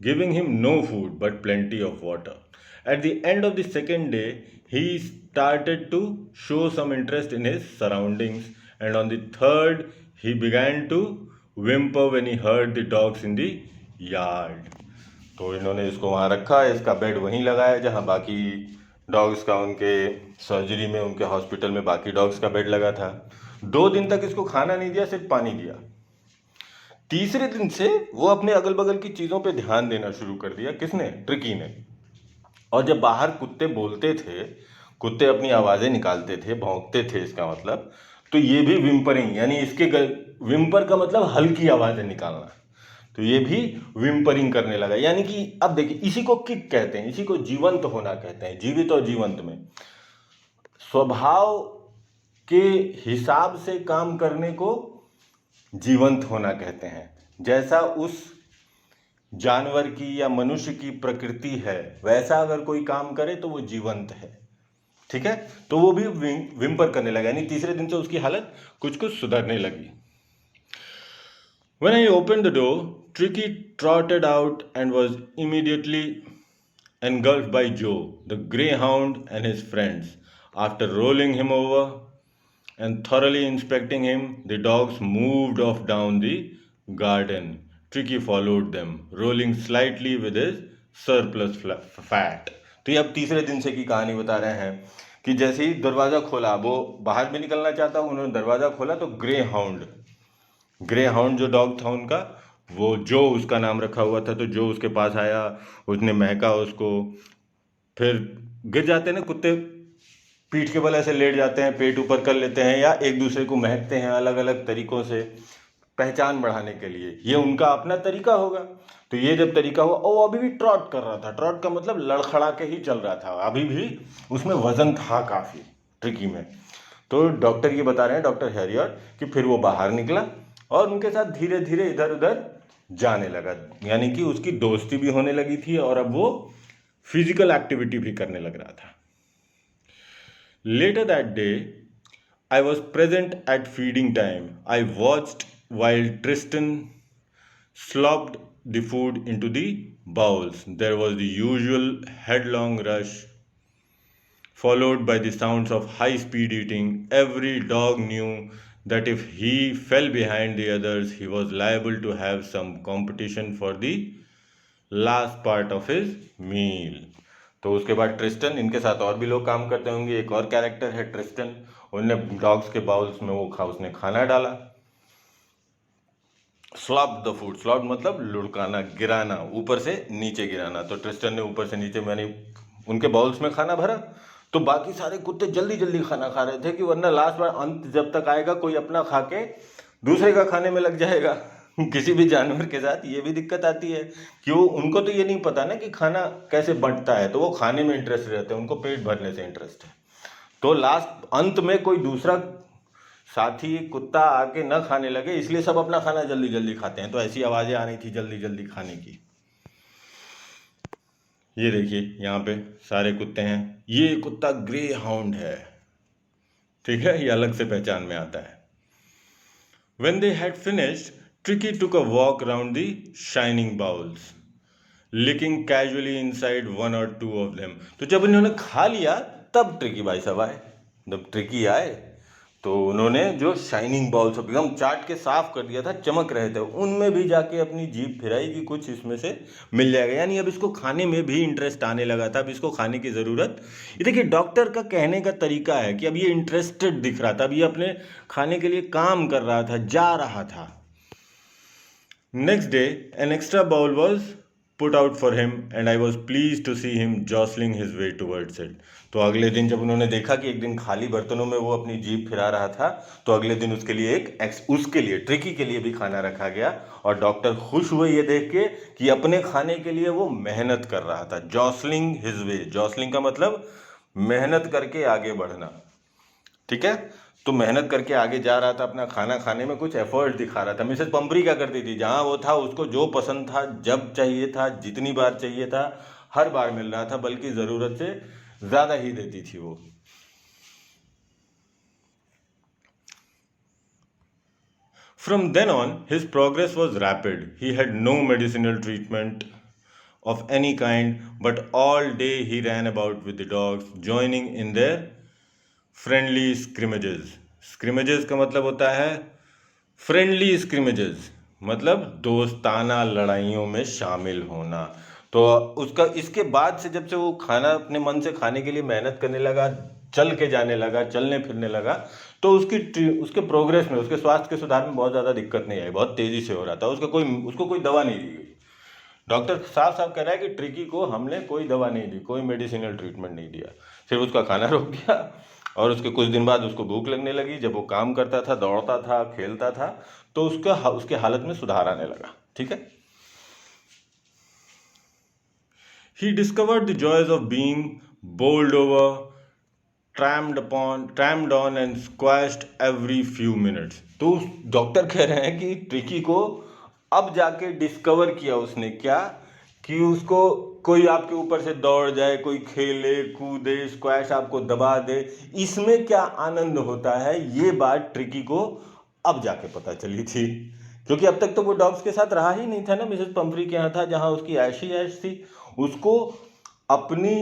Giving him no food but plenty of water. At the end of the second day, he started to show some interest in his surroundings, and on the third, he began to whimper when he heard the dogs in the yard. तो इन्होंने इसको वहाँ रखा, इसका bed वहीं लगाया जहाँ बाकी डॉग्स का, उनके सर्जरी में, उनके हॉस्पिटल में बाकी डॉग्स का बेड लगा था। 2 दिन तक इसको खाना नहीं दिया, सिर्फ पानी दिया। तीसरे दिन से वो अपने अगल बगल की चीज़ों पे ध्यान देना शुरू कर दिया। किसने? ट्रिकी ने। और जब बाहर कुत्ते बोलते थे, कुत्ते अपनी आवाज़ें निकालते थे, भौंकते थे इसका मतलब, तो ये भी विम्परिंग, यानी इसके विम्पर का मतलब हल्की आवाज़ें निकालना, तो ये भी विम्परिंग करने लगा। यानी कि अब देखिए, इसी को किक कहते हैं, इसी को जीवंत होना कहते हैं। जीवित और जीवंत में स्वभाव के हिसाब से काम करने को जीवंत होना कहते हैं। जैसा उस जानवर की या मनुष्य की प्रकृति है, वैसा अगर कोई काम करे तो वो जीवंत है। ठीक है। तो वो भी विम्पर करने लगा, यानी तीसरे दिन से उसकी हालत कुछ कुछ सुधरने लगी। When I opened the door, Tricky trotted out and was immediately engulfed by Joe, the greyhound, and his friends. After rolling him over and thoroughly inspecting him, the dogs moved off down the garden. Tricky followed them, rolling slightly with his surplus fat. तो ये अब तीसरे दिन से की कहानी बता रहे हैं कि जैसे ही दरवाज़ा खोला, वो बाहर भी निकलना चाहता, उन्होंने दरवाज़ा खोला तो ग्रे हाउंड जो डॉग था उनका, वो जो उसका नाम रखा हुआ था, तो जो उसके पास आया, उसने महका उसको। फिर गिर जाते हैं ना कुत्ते, पीठ के बल ऐसे लेट जाते हैं, पेट ऊपर कर लेते हैं, या एक दूसरे को महकते हैं अलग अलग तरीकों से पहचान बढ़ाने के लिए। ये उनका अपना तरीका होगा। तो ये जब तरीका हुआ, और वो अभी भी ट्रॉट कर रहा था। ट्रॉट का मतलब लड़खड़ा के ही चल रहा था, अभी भी उसमें वजन था काफ़ी, ट्रिकी में। तो डॉक्टर ये बता रहे हैं, डॉक्टर हैरियट, कि फिर वो बाहर निकला और उनके साथ धीरे धीरे इधर उधर जाने लगा। यानी कि उसकी दोस्ती भी होने लगी थी और अब वो फिजिकल एक्टिविटी भी करने लग रहा था। Later that day, I was present at feeding time. I watched while Tristan slopped the food into the bowls. There was the usual headlong rush, followed by the sounds of high speed eating. Every dog knew that if he fell behind the others, he was liable to have some competition for the last part of his meal. तो उसके बाद Tristan, इनके साथ और भी लोग काम करते होंगे, एक और कैरेक्टर है ट्रिस्टन, उनने डॉग्स के बाउल्स में उसने खाना डाला। स्लॉप द फूड, स्लॉप मतलब लुढ़काना, गिराना, ऊपर से नीचे गिराना। तो ट्रिस्टन ने ऊपर से नीचे मैंने उनके बाउल्स में खाना भरा, तो बाकी सारे कुत्ते जल्दी जल्दी खाना खा रहे थे कि वरना लास्ट बार अंत जब तक आएगा कोई अपना खा के दूसरे का खाने में लग जाएगा। किसी भी जानवर के साथ ये भी दिक्कत आती है कि वो, उनको तो ये नहीं पता ना कि खाना कैसे बंटता है, तो वो खाने में इंटरेस्ट रहते हैं, उनको पेट भरने से इंटरेस्ट है। तो लास्ट अंत में कोई दूसरा साथी कुत्ता आके न खाने लगे, इसलिए सब अपना खाना जल्दी जल्दी खाते हैं। तो ऐसी आवाजें आ रही थी जल्दी जल्दी खाने की। ये देखिए यहाँ पे सारे कुत्ते हैं। ये कुत्ता ग्रे हाउंड है, ठीक है, ये अलग से पहचान में आता है। When they had finished, Tricky took a walk around the shining bowls, licking casually inside one or two of them. तो जब उन्होंने खा लिया तब ट्रिकी भाई साहब आए। जब ट्रिकी आए तो उन्होंने जो शाइनिंग बाउल्स एकदम चाट के साफ कर दिया था, चमक रहे थे, उनमें भी जाके अपनी जीभ फिराई कि कुछ इसमें से मिल जाएगा। यानी अब इसको खाने में भी इंटरेस्ट आने लगा था, अब इसको खाने की ज़रूरत। ये देखिए डॉक्टर का कहने का तरीका है कि अब ये इंटरेस्टेड दिख रहा था, अब ये अपने खाने के लिए काम कर रहा था, जा रहा था। Next day an extra bowl was put out for him and I was please to see him jostling his way towards it. तो अगले दिन जब उन्होंने देखा कि एक दिन खाली बर्तनों में वो अपनी जीभ फिरा रहा था, तो अगले दिन उसके लिए उसके लिए ट्रिकी के लिए भी खाना रखा गया। और डॉक्टर खुश हुए ये देख के कि अपने खाने के लिए वो मेहनत कर रहा था। जॉसलिंग हिज वे, जॉसलिंग का मतलब मेहनत करके आगे बढ़ना, ठीक है। तो मेहनत करके आगे जा रहा था, अपना खाना खाने में कुछ एफर्ट दिखा रहा था। मिसेस पंपरी क्या करती थी, जहाँ वो था उसको जो पसंद था, जब चाहिए था, जितनी बार चाहिए था, हर बार मिल रहा था, बल्कि ज़रूरत से ज़्यादा ही देती थी वो। From then on, his progress was rapid. He had no medicinal treatment of any kind, but all day he ran about with the dogs, joining in their friendly scrimmages. Scrimmages का मतलब होता है फ्रेंडली स्क्रिमेजेस, मतलब दोस्ताना लड़ाइयों में शामिल होना। तो उसका इसके बाद से जब से वो खाना अपने मन से खाने के लिए मेहनत करने लगा, चल के जाने लगा, चलने फिरने लगा, तो उसके प्रोग्रेस में, उसके स्वास्थ्य के सुधार में बहुत ज़्यादा दिक्कत नहीं आई, बहुत तेज़ी से हो रहा था। उसको कोई दवा नहीं दी गई। डॉक्टर साफ साफ कह रहा है कि ट्रिकी को हमने कोई दवा नहीं दी, कोई मेडिसिनल ट्रीटमेंट नहीं दिया, सिर्फ उसका खाना रोक दिया। और उसके कुछ दिन बाद उसको भूख लगने लगी। जब वो काम करता था, दौड़ता था, खेलता था, तो उसके हालत में सुधार आने लगा, ठीक है। He discovered the joys of being bowled over, trammed on and squashed every few minutes. तो डॉक्टर कह रहे हैं कि ट्रिकी को अब जाके डिस्कवर किया उसने क्या, कि उसको कोई आपके ऊपर से दौड़ जाए, कोई खेले कूदे, स्क्वैश आपको दबा दे, इसमें क्या आनंद होता है, ये बात ट्रिकी को अब जाके पता चली थी। क्योंकि अब तक तो वो डॉग्स के साथ रहा ही नहीं था ना, मिसेस पंपरी के यहाँ था, जहाँ उसकी ऐशी ऐश थी, उसको अपनी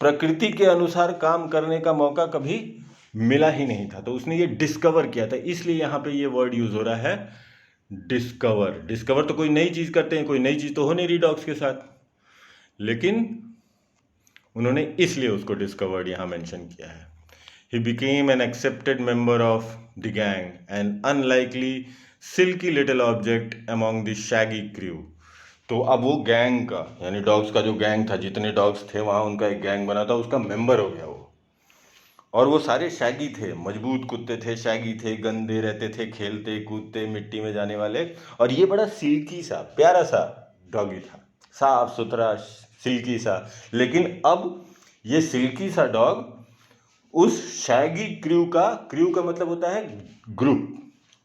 प्रकृति के अनुसार काम करने का मौका कभी मिला ही नहीं था। तो उसने ये डिस्कवर किया था, इसलिए यहाँ पे ये वर्ड यूज हो रहा है, डिस्कवर। डिस्कवर तो कोई नई चीज करते हैं, कोई नई चीज तो हो नहीं रही डॉग्स के साथ, लेकिन उन्होंने इसलिए उसको डिस्कवर्ड यहां मेंशन किया है। He became an accepted member of the gang, an unlikely silky little object among the shaggy crew. तो अब वो गैंग का, यानी डॉग्स का जो गैंग था, जितने डॉग्स थे वहां उनका एक गैंग बना था, उसका मेंबर हो गया वो। और वो सारे शैगी थे, मजबूत कुत्ते थे, शैगी थे, गंदे रहते थे, खेलते कूदते, मिट्टी में जाने वाले। और ये बड़ा सिल्की सा प्यारा सा डॉगी था, साफ सुथरा सिल्की सा। लेकिन अब ये सिल्की सा डॉग उस शैगी क्रू का मतलब होता है ग्रुप,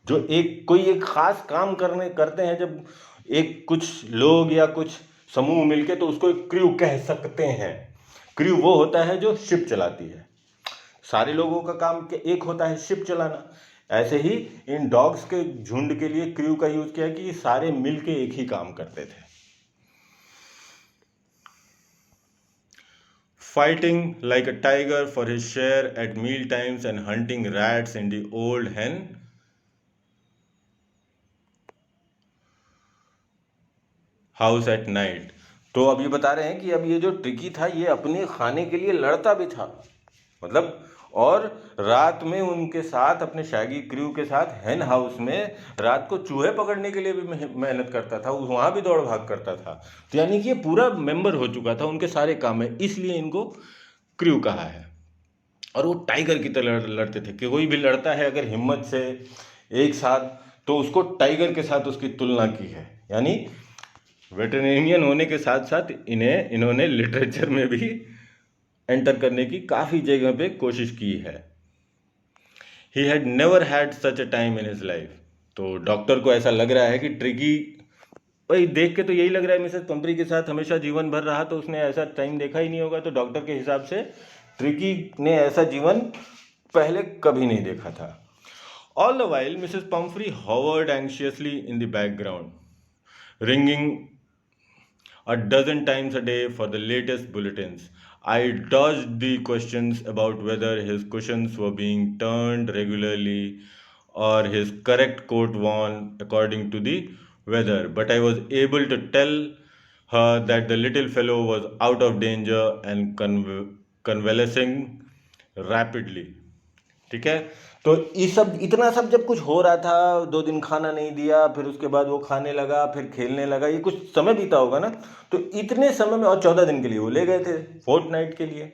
जो कोई एक खास काम करते हैं, जब एक कुछ लोग या कुछ समूह मिलके, तो उसको एक क्रू कह सकते हैं। क्रू वो होता है जो शिप चलाती है। सारे लोगों का काम एक होता है शिप चलाना, ऐसे ही इन डॉग्स के झुंड के लिए क्रू का यूज किया कि ये सारे मिलके एक ही काम करते थे। Fighting like a tiger for his share at meal times and hunting rats in the old hen house at night. तो अब ये बता रहे हैं कि अब ये जो ट्रिकी था ये अपने खाने के लिए लड़ता भी था, मतलब, और रात में उनके साथ अपने शैगी क्रू के साथ हेन हाउस में रात को चूहे पकड़ने के लिए भी मेहनत करता था, वहां भी दौड़ भाग करता था। तो यानी कि ये पूरा मेंबर हो चुका था उनके सारे काम में, इसलिए इनको क्रू कहा है। और वो टाइगर की तरह लड़ते थे कि कोई भी लड़ता है अगर हिम्मत से एक साथ, तो उसको टाइगर के साथ उसकी तुलना की है। यानी वेटरनेरियन होने के साथ साथ इन्होंने लिटरेचर में भी एंटर करने की काफ़ी जगह पे कोशिश की है। ही had never had such a time in his life. तो डॉक्टर को ऐसा लग रहा है कि ट्रिकी, भाई देख के तो यही लग रहा है मिसेस पंपरी के साथ हमेशा जीवन भर रहा तो उसने ऐसा टाइम देखा ही नहीं होगा। तो डॉक्टर के हिसाब से ट्रिकी ने ऐसा जीवन पहले कभी नहीं देखा था। All the while Mrs Pumphrey hovered anxiously in the background, ringing a dozen times a day for the latest bulletins. I dodged the questions about whether his cushions were being turned regularly or his correct coat worn according to the weather, but I was able to tell her that the little fellow was out of danger and convalescing rapidly. ठीक है। तो ये सब इतना सब जब कुछ हो रहा था, 2 दिन खाना नहीं दिया, फिर उसके बाद वो खाने लगा, फिर खेलने लगा, ये कुछ समय बीता होगा ना। तो इतने समय में, और 14 दिन के लिए वो ले गए थे, फोर्टनाइट के लिए।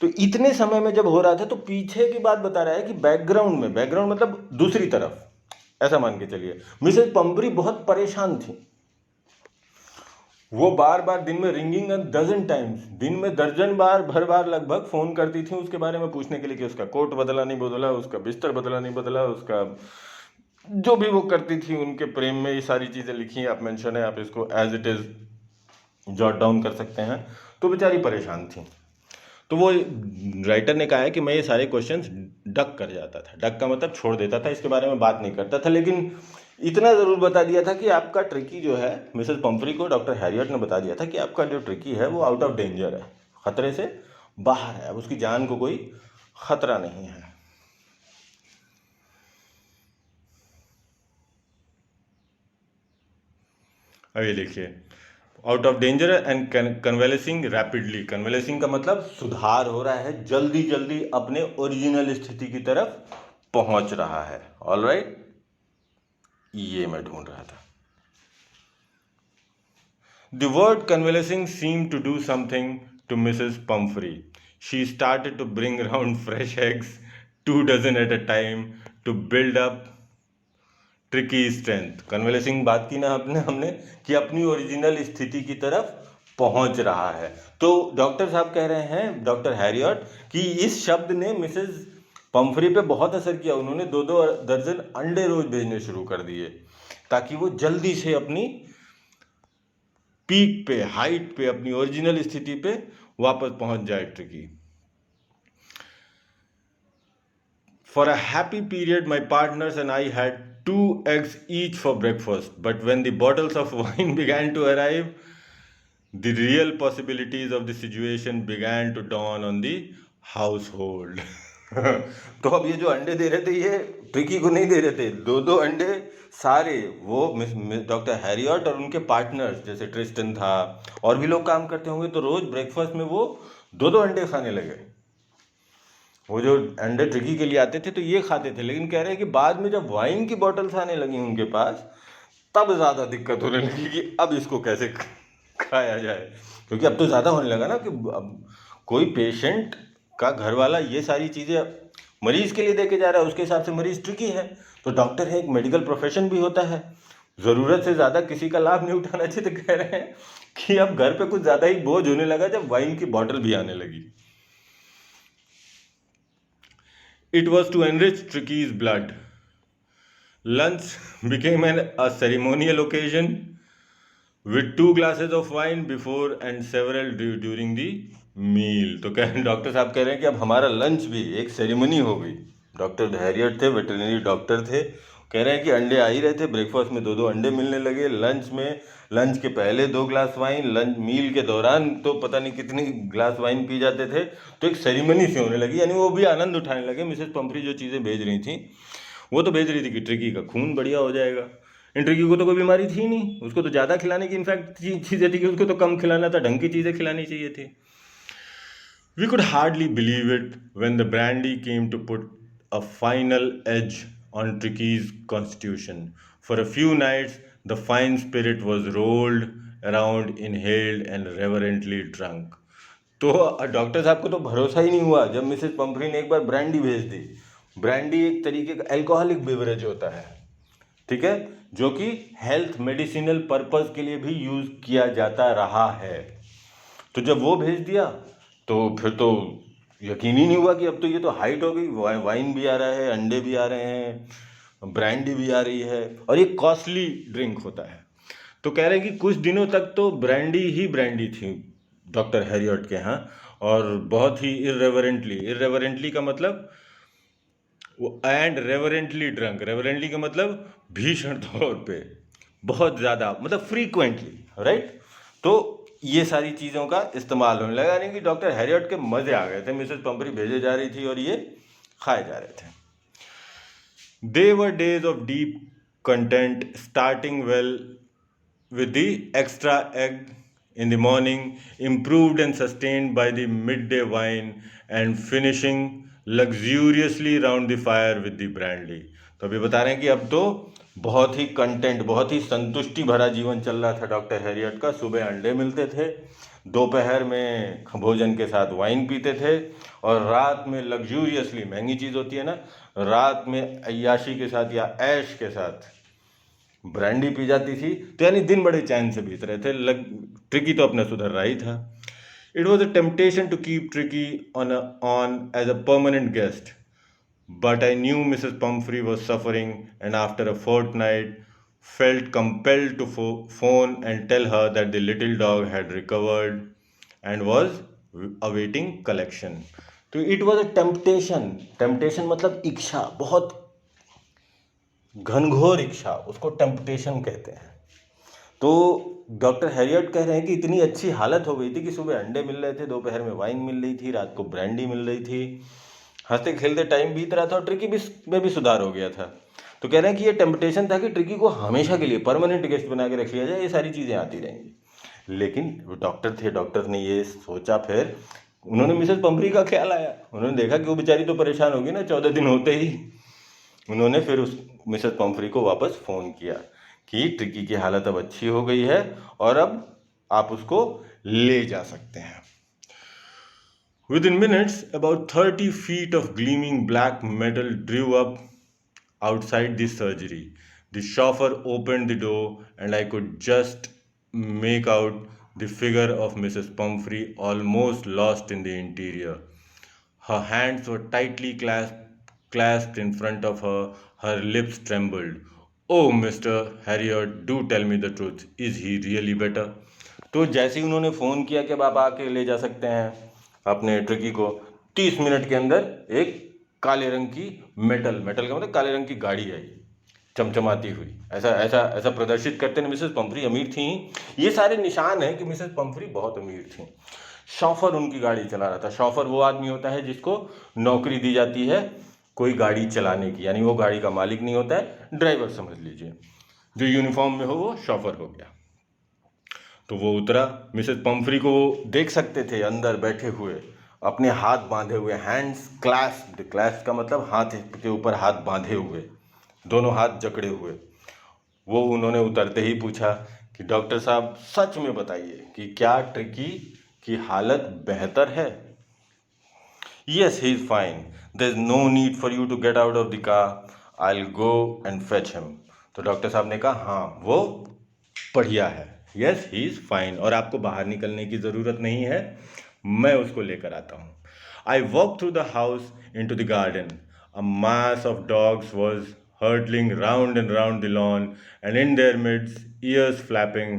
तो इतने समय में जब हो रहा था तो पीछे की बात बता रहा है कि बैकग्राउंड में, बैकग्राउंड मतलब दूसरी तरफ, ऐसा मान के चलिए, मिसेस पंपरी बहुत परेशान थी। वो बार बार दिन में रिंगिंग 12 टाइम्स, दिन में दर्जन बार भर बार लगभग फोन करती थी उसके बारे में पूछने के लिए कि उसका कोट बदला नहीं बदला, उसका बिस्तर बदला नहीं बदला, उसका जो भी वो करती थी उनके प्रेम में। ये सारी चीज़ें लिखी हैं, आप मेंशन है, आप इसको as it is jot down कर सकते हैं। तो बेचारी परेशान थी। तो वो राइटर ने कहा है कि मैं ये सारे क्वेश्चंस डक कर जाता था। डक का मतलब छोड़ देता था, इसके बारे में बात नहीं करता था। लेकिन इतना ज़रूर बता दिया था कि आपका ट्रिकी जो है, मिसेस पंपरी को डॉक्टर हैरियट ने बता दिया था कि आपका जो ट्रिकी है वो आउट ऑफ डेंजर है, ख़तरे से बाहर है, अब उसकी जान को कोई ख़तरा नहीं है। अभी देखिए, out of danger and convalescing rapidly. Convalescing का मतलब सुधार हो रहा है, जल्दी जल्दी अपने ओरिजिनल स्थिति की तरफ पहुंच रहा है। ऑल राइट, ये मैं ढूंढ रहा था। The word convalescing seemed to do something to Mrs. Pumphrey. She started to bring round fresh eggs, 2 dozen at a time, to build up Tricki strength. Convalescing बात की ना हमने कि अपनी ओरिजिनल स्थिति की तरफ पहुंच रहा है। तो डॉक्टर साहब कह रहे हैं, डॉक्टर हैरियट, कि इस शब्द ने मिसेस पंफरी पे बहुत असर किया। उन्होंने 2-2 दर्जन अंडे रोज भेजने शुरू कर दिए ताकि वो जल्दी से अपनी पीक पे, हाइट पे, अपनी ओरिजिनल स्थिति पे वापस पहुंच जाए tricky. For a happy period, my partners and I had 2 eggs each for breakfast. But when the bottles of wine began to arrive, the real possibilities of the situation began to dawn on the household. तो अब ये जो अंडे दे रहे थे ये tricky को नहीं दे रहे थे, 2-2 अंडे सारे वो डॉक्टर हैरियट और उनके पार्टनर्स, जैसे ट्रिस्टन था और भी लोग काम करते होंगे, तो रोज ब्रेकफास्ट में वो 2-2 अंडे खाने लगे। वो जो अंडे ट्रिकी के लिए आते थे तो ये खाते थे, लेकिन कह रहे हैं कि बाद में जब वाइन की बॉटल्स आने लगी उनके पास, तब ज़्यादा दिक्कत होने लगी कि अब इसको कैसे खाया जाए। क्योंकि अब तो ज़्यादा होने लगा ना कि अब कोई पेशेंट का घर वाला ये सारी चीज़ें मरीज़ के लिए दे के जा रहा है, उसके हिसाब से मरीज़ ट्रिकी है। तो डॉक्टर है, एक मेडिकल प्रोफेशन भी होता है, ज़रूरत से ज़्यादा किसी का लाभ नहीं उठाना चाहिए। तो कह रहे हैं कि अब घर पे कुछ ज़्यादा ही बोझ होने लगा जब वाइन की बॉटल भी आने लगी। It was to enrich Tricky's blood. Lunch became a ceremonial occasion with 2 glasses of wine before and several during the meal. तो डॉक्टर साहब कह रहे हैं कि अब हमारा लंच भी एक सेरेमनी हो गई, डॉक्टर हैरियट थे, वेटरनरी डॉक्टर थे। कह रहे हैं कि अंडे आ ही रहे थे, ब्रेकफास्ट में 2-2 अंडे मिलने लगे, लंच के पहले 2 ग्लास वाइन, लंच मील के दौरान तो पता नहीं कितनी ग्लास वाइन पी जाते थे। तो एक सेरेमनी सी होने लगी, यानी वो भी आनंद उठाने लगे। मिसेस पंफरी जो चीज़ें भेज रही थी, वो तो भेज रही थी कि ट्रिकी का खून बढ़िया हो जाएगा। इन ट्रिकी को तो कोई बीमारी थी नहीं, उसको तो ज़्यादा खिलाने की इनफैक्ट चीज़ें थी कि उसको तो कम खिलाना था, ढंग की चीज़ें खिलानी चाहिए थी। We could hardly believe it when the brandy came to put a final edge on Tricky's constitution. For a few nights, the fine spirit was rolled around, inhaled, and reverently drunk. तो doctor साहब को तो भरोसा ही नहीं हुआ जब Mrs पंफरी ने एक बार ब्रांडी भेज दी। ब्रांडी एक तरीके का अल्कोहलिक बेवरेज होता है, ठीक है, जो कि हेल्थ मेडिसिनल पर्पस के लिए भी यूज किया जाता रहा है। तो जब वो भेज दिया तो फिर तो यकीन ही नहीं हुआ कि अब तो ये तो हाइट हो गई। वाइन भी आ रहा है, अंडे भी आ रहे हैं, ब्रांडी भी आ रही है, और ये कॉस्टली ड्रिंक होता है। तो कह रहे हैं कि कुछ दिनों तक तो ब्रांडी ही ब्रांडी थी डॉक्टर हैरियट के यहाँ, और बहुत ही इर्रेवरेंटली का मतलब एंड रेवरेंटली ड्रंक, रेवरेंटली का मतलब भीषण तौर पे, बहुत ज़्यादा, मतलब फ्रीक्वेंटली, राइट। तो ये सारी चीज़ों का इस्तेमाल होने लगा, यानी कि डॉक्टर हैरियट के मज़े आ गए थे। मिसेस पंपरी भेजे जा रही थी और ये खाए जा रहे थे। They were days of deep content, starting well with the extra egg in the morning, improved and sustained by the midday wine, and finishing luxuriously round the fire with the brandy. तो अभी बता रहे हैं कि अब तो बहुत ही content, बहुत ही संतुष्टि भरा जीवन चल रहा था डॉक्टर हैरियट का। सुबह अंडे मिलते थे, दोपहर में भोजन के साथ वाइन पीते थे, और रात में लग्जूरियसली, महंगी चीज़ होती है ना, रात में अय्याशी के साथ या ऐश के साथ ब्रांडी पी जाती थी। तो यानी दिन बड़े चैन से बीत रहे थे। ट्रिकी तो अपना सुधर रहा ही था। It was a temptation to keep Tricki on as a permanent guest, but I knew Mrs. Pumphrey was suffering, and after a fortnight, felt compelled to phone and tell her that the little dog had recovered and was awaiting collection. तो it was a temptation, temptation मतलब इच्छा, बहुत घनघोर इच्छा, उसको temptation कहते हैं। तो डॉक्टर हैरियट कह रहे हैं कि इतनी अच्छी हालत हो गई थी कि सुबह अंडे मिल रहे थे, दोपहर में वाइन मिल रही थी, रात को ब्रांडी मिल रही थी, हंसते खेलते टाइम बीत रहा था, और ट्रिकी में भी सुधार हो गया था। तो कह रहे हैं कि ये टेम्पटेशन था कि ट्रिकी को हमेशा के लिए परमानेंट गेस्ट बना के रख लिया जाए, ये सारी चीज़ें आती रहेंगी। लेकिन वो डॉक्टर थे, डॉक्टर ने ये सोचा, फिर उन्होंने मिसेस पंपरी का ख्याल आया, उन्होंने देखा कि वो बेचारी तो परेशान होगी ना 14 दिन होते ही। उन्होंने फिर उस मिसेस पंफरी को वापस फ़ोन किया कि ट्रिकी की हालत अब अच्छी हो गई है और अब आप उसको ले जा सकते हैं। Within minutes, about 30 feet of gleaming black metal drew up outside the surgery. The chauffeur opened the door, and I could just make out the figure of Mrs. Pumphrey, almost lost in the interior. Her hands were tightly clasped in front of her. Her lips trembled. Oh, Mr. Harriot, do tell me the truth. Is he really better? तो जैसे ही उन्होंने phone किया कि अब आप आके ले जा सकते हैं अपने ट्रिकी को, 30 मिनट के अंदर एक काले रंग की मेटल का मतलब काले रंग की गाड़ी आई, चमचमाती हुई, ऐसा ऐसा ऐसा प्रदर्शित करते हैं। मिसेस पंफरी अमीर थी, ये सारे निशान हैं कि मिसेस पंफरी बहुत अमीर थी। शॉफर उनकी गाड़ी चला रहा था। शॉफर वो आदमी होता है जिसको नौकरी दी जाती है कोई गाड़ी चलाने की, यानी वो गाड़ी का मालिक नहीं होता है, ड्राइवर समझ लीजिए। जो यूनिफॉर्म में हो वो शॉफर हो गया। तो वो उतरा, मिसेस पंफरी को देख सकते थे अंदर बैठे हुए, अपने हाथ बांधे हुए, हैंड्स क्लैस्प्ड, क्लैस्प का मतलब हाथ के ऊपर हाथ बांधे हुए, दोनों हाथ जकड़े हुए। वो उन्होंने उतरते ही पूछा कि डॉक्टर साहब सच में बताइए कि क्या ट्रिकी की हालत बेहतर है? Yes, he is fine. There is no need for you to get out of the car. I'll go and fetch him. तो डॉक्टर साहब ने कहा हाँ वो बढ़िया है, यस ही इज़ फाइन, और आपको बाहर निकलने की ज़रूरत नहीं है, मैं उसको लेकर आता हूँ। I walked through the house into the garden. A mass of dogs was hurtling round and round the lawn, and in their midst, ears flapping,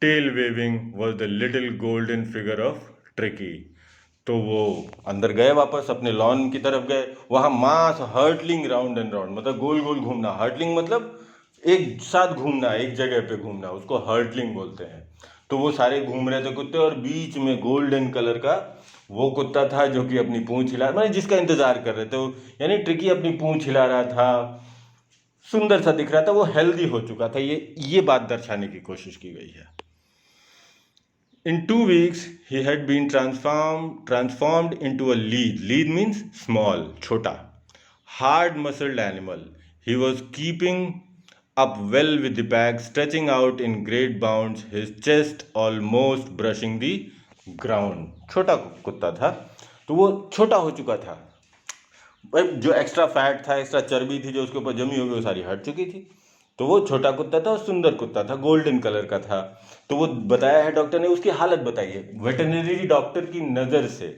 tail waving, was the little golden figure of Tricky. तो वो अंदर गए, वापस अपने lawn की तरफ गए। वहां मास हर्टलिंग राउंड एंड राउंड, मतलब गोल गोल घूमना। हर्टलिंग मतलब एक साथ घूमना, एक जगह पे घूमना, उसको हर्टलिंग बोलते हैं। तो वो सारे घूम रहे थे कुत्ते, और बीच में गोल्डन कलर का वो कुत्ता था जो कि अपनी पूंछ हिला, मतलब जिसका इंतजार कर रहे थे वो, यानी ट्रिकी अपनी पूंछ हिला रहा था, सुंदर सा दिख रहा था, वो हेल्दी हो चुका था। ये बात दर्शाने की कोशिश की गई है। In 2 weeks, he had been transformed into a lead. Lead means small, chota, hard-muscled animal. He was keeping up well with the pack, stretching out in great bounds, his chest almost brushing the ground. छोटा कुत्ता था, तो वो छोटा हो चुका था। भाई जो एक्स्ट्रा फैट था, एक्स्ट्रा चर्बी थी जो उसके ऊपर जमी हुई, वो सारी हट चुकी थी। तो वो छोटा कुत्ता था और सुंदर कुत्ता था, गोल्डन कलर का था। तो वो बताया है डॉक्टर ने, उसकी हालत बताई है वेटरनरी डॉक्टर की नज़र से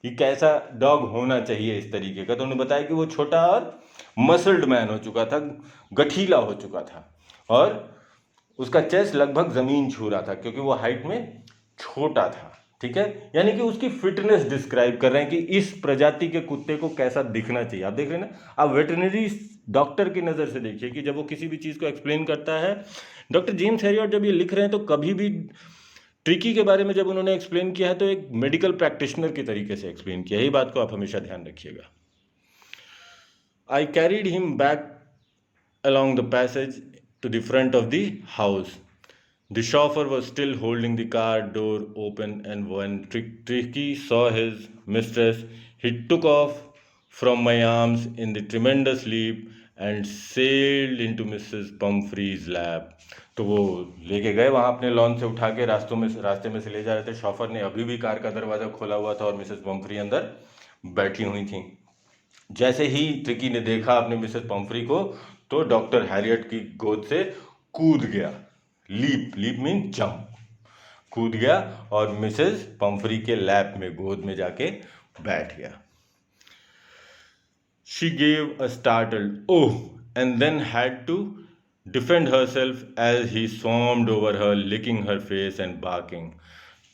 कि कैसा डॉग होना चाहिए इस तरीके का। तो उन्होंने बताया कि वो छोटा और मसल्ड मैन हो चुका था, गठीला हो चुका था, और उसका चेस्ट लगभग ज़मीन छू रहा था क्योंकि वो हाइट में छोटा था। ठीक है, यानी कि उसकी फिटनेस डिस्क्राइब कर रहे हैं कि इस प्रजाति के कुत्ते को कैसा दिखना चाहिए। आप देख रहे हैं ना, आप वेटरनरी डॉक्टर की नज़र से देखिए कि जब वो किसी भी चीज़ को एक्सप्लेन करता है। डॉक्टर जेम्स हैरियट जब ये लिख रहे हैं तो कभी भी ट्रिकी के बारे में जब उन्होंने एक्सप्लेन किया है तो एक मेडिकल प्रैक्टिशनर के तरीके से एक्सप्लेन किया है। ये बात को आप हमेशा ध्यान रखिएगा। आई carried him back along the passage to the front of the house. The chauffeur was still holding the car door open, and when Tricky saw his mistress, he took off from my arms in the tremendous leap and sailed into Mrs. Pumphrey's lap. तो वो लेके गए वहाँ अपने lawn से उठा के, रास्ते में से ले जा रहे थे। शॉफर ने अभी भी कार का दरवाज़ा खोला हुआ था और मिसेस पम्फ्री अंदर बैठी हुई थी। जैसे ही ट्रिकी ने देखा अपने मिसेस पम्फ्री को, तो डॉक्टर हैरियट की गोद से कूद गया। लीप मीन जंप, कूद गया और मिसेस पम्फ्री के लैप में, गोद में जाके बैठ गया। She gave a startled oh and then had to defend herself as he swarmed over her, licking her face and barking.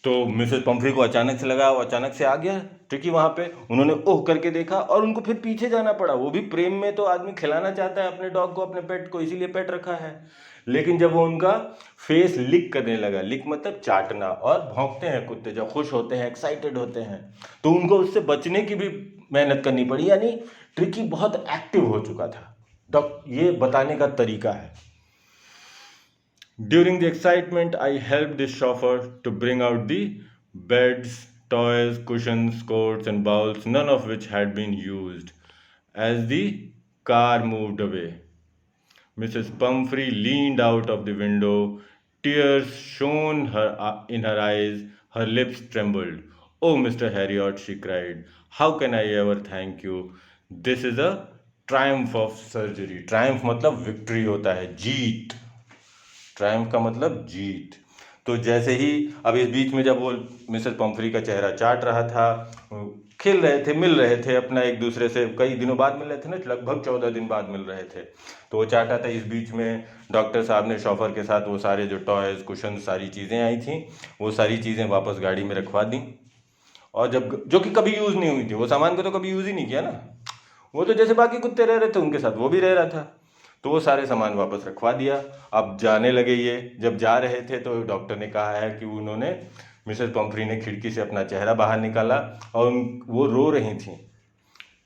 तो मिसेस पम्फ्री को अचानक से लगा, वो अचानक से आ गया ट्रिकी वहाँ पे। उन्होंने ओह करके देखा और उनको फिर पीछे जाना पड़ा। वो भी प्रेम में तो आदमी खिलाना चाहता है अपने डॉग को, अपने पेट को, इसीलिए पेट रखा है। लेकिन जब वो उनका फेस लिक करने लगा, लिक मतलब चाटना, और भौंकते हैं कुत्ते जब खुश होते हैं, एक्साइटेड होते हैं, तो उनको उससे बचने की भी मेहनत करनी पड़ी। यानी ट्रिकी बहुत एक्टिव हो चुका था। ये बताने का तरीका है। During the excitement, I helped the chauffeur to bring out the beds, toys, cushions, coats, and bowls, none of which had been used. As the car moved away, Mrs. Pumphrey leaned out of the window. Tears shone in her eyes. Her lips trembled. Oh, Mr. Harriot, she cried, how can I ever thank you? This is a triumph of surgery. Triumph मतलब victory होता है, जीत। Triumph का मतलब जीत। तो जैसे ही अब इस बीच में जब वो मिसेस पम्फ्री का चेहरा चाट रहा था, खेल रहे थे, मिल रहे थे अपना एक दूसरे से, कई दिनों बाद मिल रहे थे ना, लगभग 14 दिन बाद मिल रहे थे, तो वो चाहता था। इस बीच में डॉक्टर साहब ने शॉफर के साथ वो सारे जो टॉयज़, कुशन, सारी चीज़ें आई थी, वो सारी चीज़ें वापस गाड़ी में रखवा दी। और जब, जो कि कभी यूज़ नहीं हुई थी, वो सामान को तो कभी यूज़ ही नहीं किया ना, वो तो जैसे बाकी कुत्ते रह रहे थे उनके साथ वो भी रह रहा था, तो वो सारे सामान वापस रखवा दिया। अब जाने लगे ये। जब जा रहे थे तो डॉक्टर ने कहा है कि उन्होंने, मिसेस पम्फ्री ने खिड़की से अपना चेहरा बाहर निकाला और वो रो रही थी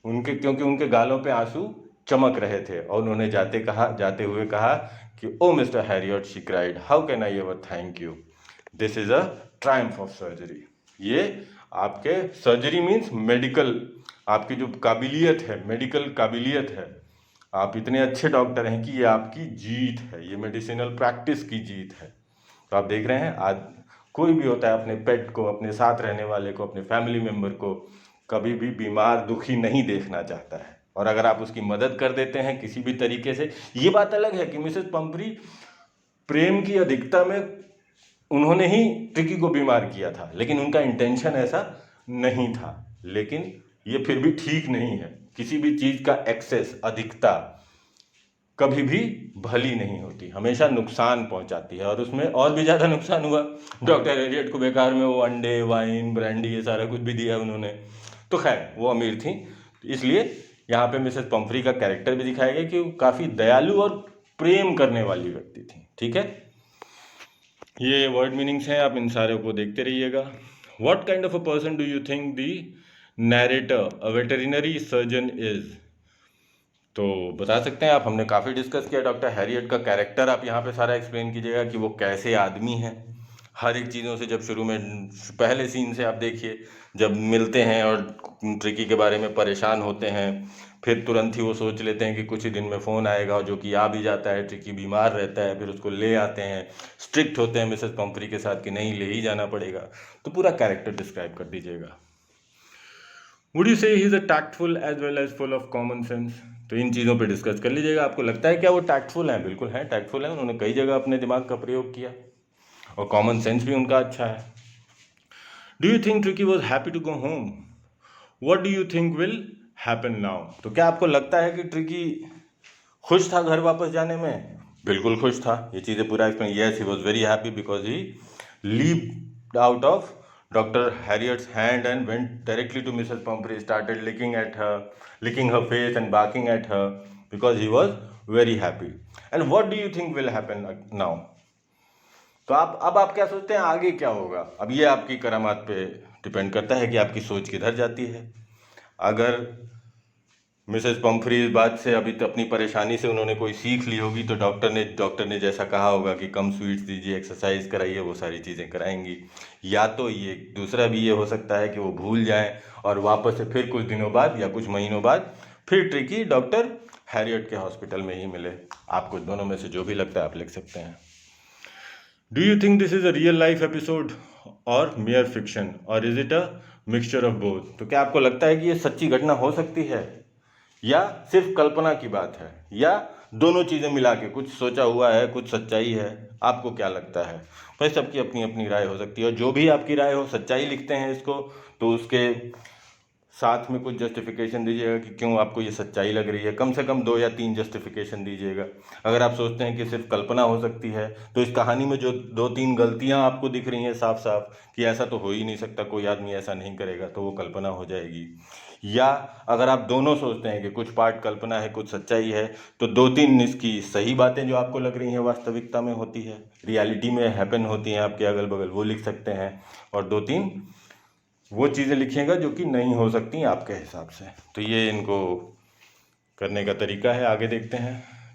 उनके, क्योंकि उनके गालों पे आंसू चमक रहे थे, और उन्होंने जाते हुए कहा कि oh Mr Herriot, she cried, how can I ever thank you, this is a triumph of surgery. ये आपके सर्जरी मीन्स मेडिकल, आपकी जो काबिलियत है, मेडिकल काबिलियत है, आप इतने अच्छे डॉक्टर हैं कि ये आपकी जीत है, ये मेडिसिनल प्रैक्टिस की जीत है। तो आप देख रहे हैं, आज कोई भी होता है अपने पेट को, अपने साथ रहने वाले को, अपने फैमिली मेम्बर को कभी भी बीमार, दुखी नहीं देखना चाहता है, और अगर आप उसकी मदद कर देते हैं किसी भी तरीके से। ये बात अलग है कि मिसेस पम्फ्री प्रेम की अधिकता में उन्होंने ही ट्रिकी को बीमार किया था, लेकिन उनका इंटेंशन ऐसा नहीं था। लेकिन ये फिर भी ठीक नहीं है, किसी भी चीज़ का एक्सेस, अधिकता, कभी भी भली नहीं होती, हमेशा नुकसान पहुंचाती है। और उसमें और भी ज़्यादा नुकसान हुआ, डॉक्टर एलियट को बेकार में वो अंडे, वाइन, ब्रांडी, ये सारा कुछ भी दिया उन्होंने। तो खैर वो अमीर थी, इसलिए यहाँ पे मिसेस पम्फ्री का कैरेक्टर भी दिखाया गया कि वो काफ़ी दयालु और प्रेम करने वाली व्यक्ति थी। ठीक है, ये वर्ड मीनिंग्स हैं, आप इन सारे को देखते रहिएगा। What kind of a person do you think the narrator a veterinary surgeon is? तो बता सकते हैं आप, हमने काफ़ी डिस्कस किया डॉक्टर हैरियट का कैरेक्टर। आप यहाँ पे सारा एक्सप्लेन कीजिएगा कि वो कैसे आदमी हैं, हर एक चीज़ों से। जब शुरू में पहले सीन से आप देखिए, जब मिलते हैं और ट्रिकी के बारे में परेशान होते हैं, फिर तुरंत ही वो सोच लेते हैं कि कुछ ही दिन में फ़ोन आएगा, जो कि आ भी जाता है। ट्रिकी बीमार रहता है, फिर उसको ले आते हैं, स्ट्रिक्ट होते हैं मिसेस पम्फ्री के साथ कि नहीं, ले ही जाना पड़ेगा। तो पूरा कैरेक्टर डिस्क्राइब कर दीजिएगा। Would you say he is a tactful as well as full of common sense? तो इन चीज़ों पे डिस्कस कर लीजिएगा। आपको लगता है क्या वो टैक्टफुल हैं? बिल्कुल हैं, टैक्टफुल हैं। उन्होंने कई जगह अपने दिमाग का प्रयोग किया और कॉमन सेंस भी उनका अच्छा है। Do you think Tricki was happy to go home? What do you think will happen now? तो क्या आपको लगता है कि ट्रिकी खुश था घर वापस जाने में? बिल्कुल खुश था। ये चीज़ें पूरा explain, yes he was very happy because he levied out of Dr. Harriet's hand and went directly to Mrs. Pumphrey, started licking her face and barking at her because he was very happy. And what do you think will happen now? तो अब आप क्या सोचते हैं आगे क्या होगा? अब ये आपकी करामात पे डिपेंड करता है कि आपकी सोच किधर जाती है। अगर मिसेस पम्फ्री इस बात से अभी तो अपनी परेशानी से उन्होंने कोई सीख ली होगी, तो डॉक्टर ने जैसा कहा होगा कि कम स्वीट्स दीजिए, एक्सरसाइज कराइए, वो सारी चीज़ें कराएंगी। या तो ये दूसरा भी ये हो सकता है कि वो भूल जाएं और वापस से फिर कुछ दिनों बाद या कुछ महीनों बाद फिर ट्रिकी डॉक्टर हैरियट के हॉस्पिटल में ही मिले। आपको दोनों में से जो भी लगता है आप लिख सकते हैं। Do you think this is a real life episode और मेयर फिक्शन और is it a mixture of both? तो क्या आपको लगता है कि ये सच्ची घटना हो सकती है या सिर्फ कल्पना की बात है, या दोनों चीज़ें मिला के कुछ सोचा हुआ है, कुछ सच्चाई है? आपको क्या लगता है? भाई सबकी अपनी अपनी राय हो सकती है, और जो भी आपकी राय हो, सच्चाई लिखते हैं इसको तो उसके साथ में कुछ जस्टिफिकेशन दीजिएगा कि क्यों आपको ये सच्चाई लग रही है। कम से कम 2 या 3 जस्टिफिकेशन दीजिएगा। अगर आप सोचते हैं कि सिर्फ कल्पना हो सकती है, तो इस कहानी में जो 2-3 गलतियां आपको दिख रही हैं साफ साफ कि ऐसा तो हो ही नहीं सकता, कोई आदमी ऐसा नहीं करेगा, तो वो कल्पना हो जाएगी। या अगर आप दोनों सोचते हैं कि कुछ पार्ट कल्पना है, कुछ सच्चाई है, तो 2-3 इसकी सही बातें जो आपको लग रही हैं वास्तविकता में होती है, रियलिटी में हैपन होती हैं आपके अगल बगल, वो लिख सकते हैं। और 2-3 वो चीज़ें लिखिएगा जो कि नहीं हो सकती आपके हिसाब से। तो ये इनको करने का तरीका है। आगे देखते हैं।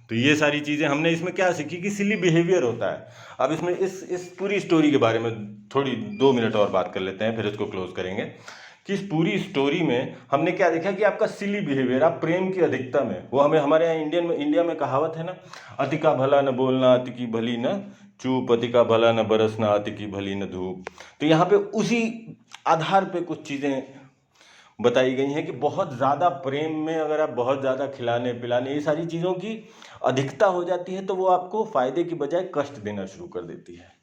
तो ये सारी चीज़ें हमने इसमें क्या सीखी कि सिली बिहेवियर होता है। अब इसमें इस पूरी स्टोरी के बारे में थोड़ी 2 मिनट और बात कर लेते हैं, फिर इसको क्लोज करेंगे। कि इस पूरी स्टोरी में हमने क्या देखा कि आपका सिली बिहेवियर, आप प्रेम की अधिकता में, वो हमें हमारे यहाँ इंडिया में कहावत है ना, अति का भला न बोलना, अति की भली न चूप, अति का भला न बरसना, अति की भली न धूप। तो यहाँ पे उसी आधार पे कुछ चीज़ें बताई गई हैं कि बहुत ज़्यादा प्रेम में अगर आप बहुत ज़्यादा खिलाने पिलाने ये सारी चीज़ों की अधिकता हो जाती है, तो वो आपको फ़ायदे की बजाय कष्ट देना शुरू कर देती है।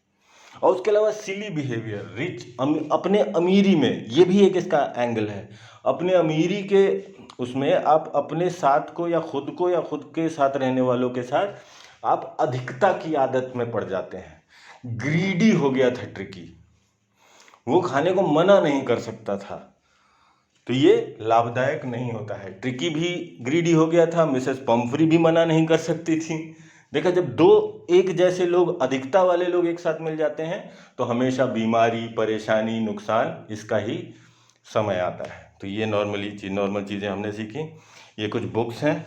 और उसके अलावा सिली बिहेवियर, अपने अमीरी में, ये भी एक इसका एंगल है। अपने अमीरी के उसमें आप अपने साथ को या खुद के साथ रहने वालों के साथ आप अधिकता की आदत में पड़ जाते हैं। ग्रीडी हो गया था ट्रिकी, वो खाने को मना नहीं कर सकता था, तो ये लाभदायक नहीं होता है। ट्रिकी भी ग्रीडी हो गया था, मिसेस पम्फ्री भी मना नहीं कर सकती थी। देखा, जब 2 एक जैसे लोग, अधिकता वाले लोग एक साथ मिल जाते हैं, तो हमेशा बीमारी, परेशानी, नुकसान, इसका ही समय आता है। तो ये नॉर्मल चीज़ें हमने सीखी। ये कुछ बुक्स हैं,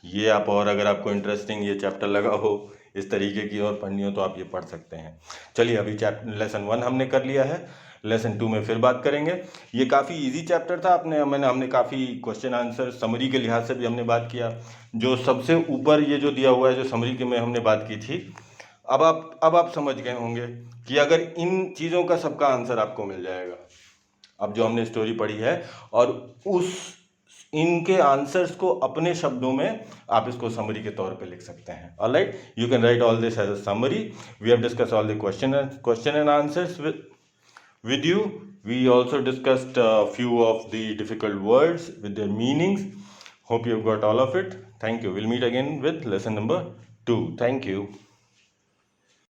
ये आप, और अगर आपको इंटरेस्टिंग ये चैप्टर लगा हो इस तरीके की और पढ़नी हो तो आप ये पढ़ सकते हैं। चलिए, अभी लेसन 1 हमने कर लिया है, लेसन 2 में फिर बात करेंगे। ये काफ़ी इजी चैप्टर था। हमने काफ़ी क्वेश्चन आंसर समरी के लिहाज से भी हमने बात किया। जो सबसे ऊपर ये जो दिया हुआ है, जो समरी के में हमने बात की थी, अब आप समझ गए होंगे कि अगर इन चीज़ों का सबका आंसर आपको मिल जाएगा, अब जो हमने स्टोरी पढ़ी है, और इनके आंसर्स को अपने शब्दों में आप इसको समरी के तौर पे लिख सकते हैं। Alright, you can write all this as a summary. We have discuss all the question and answers with you. We also discussed a few of the difficult words with their meanings. Hope you've got all of it. Thank you, will meet again with lesson number 2। Thank you.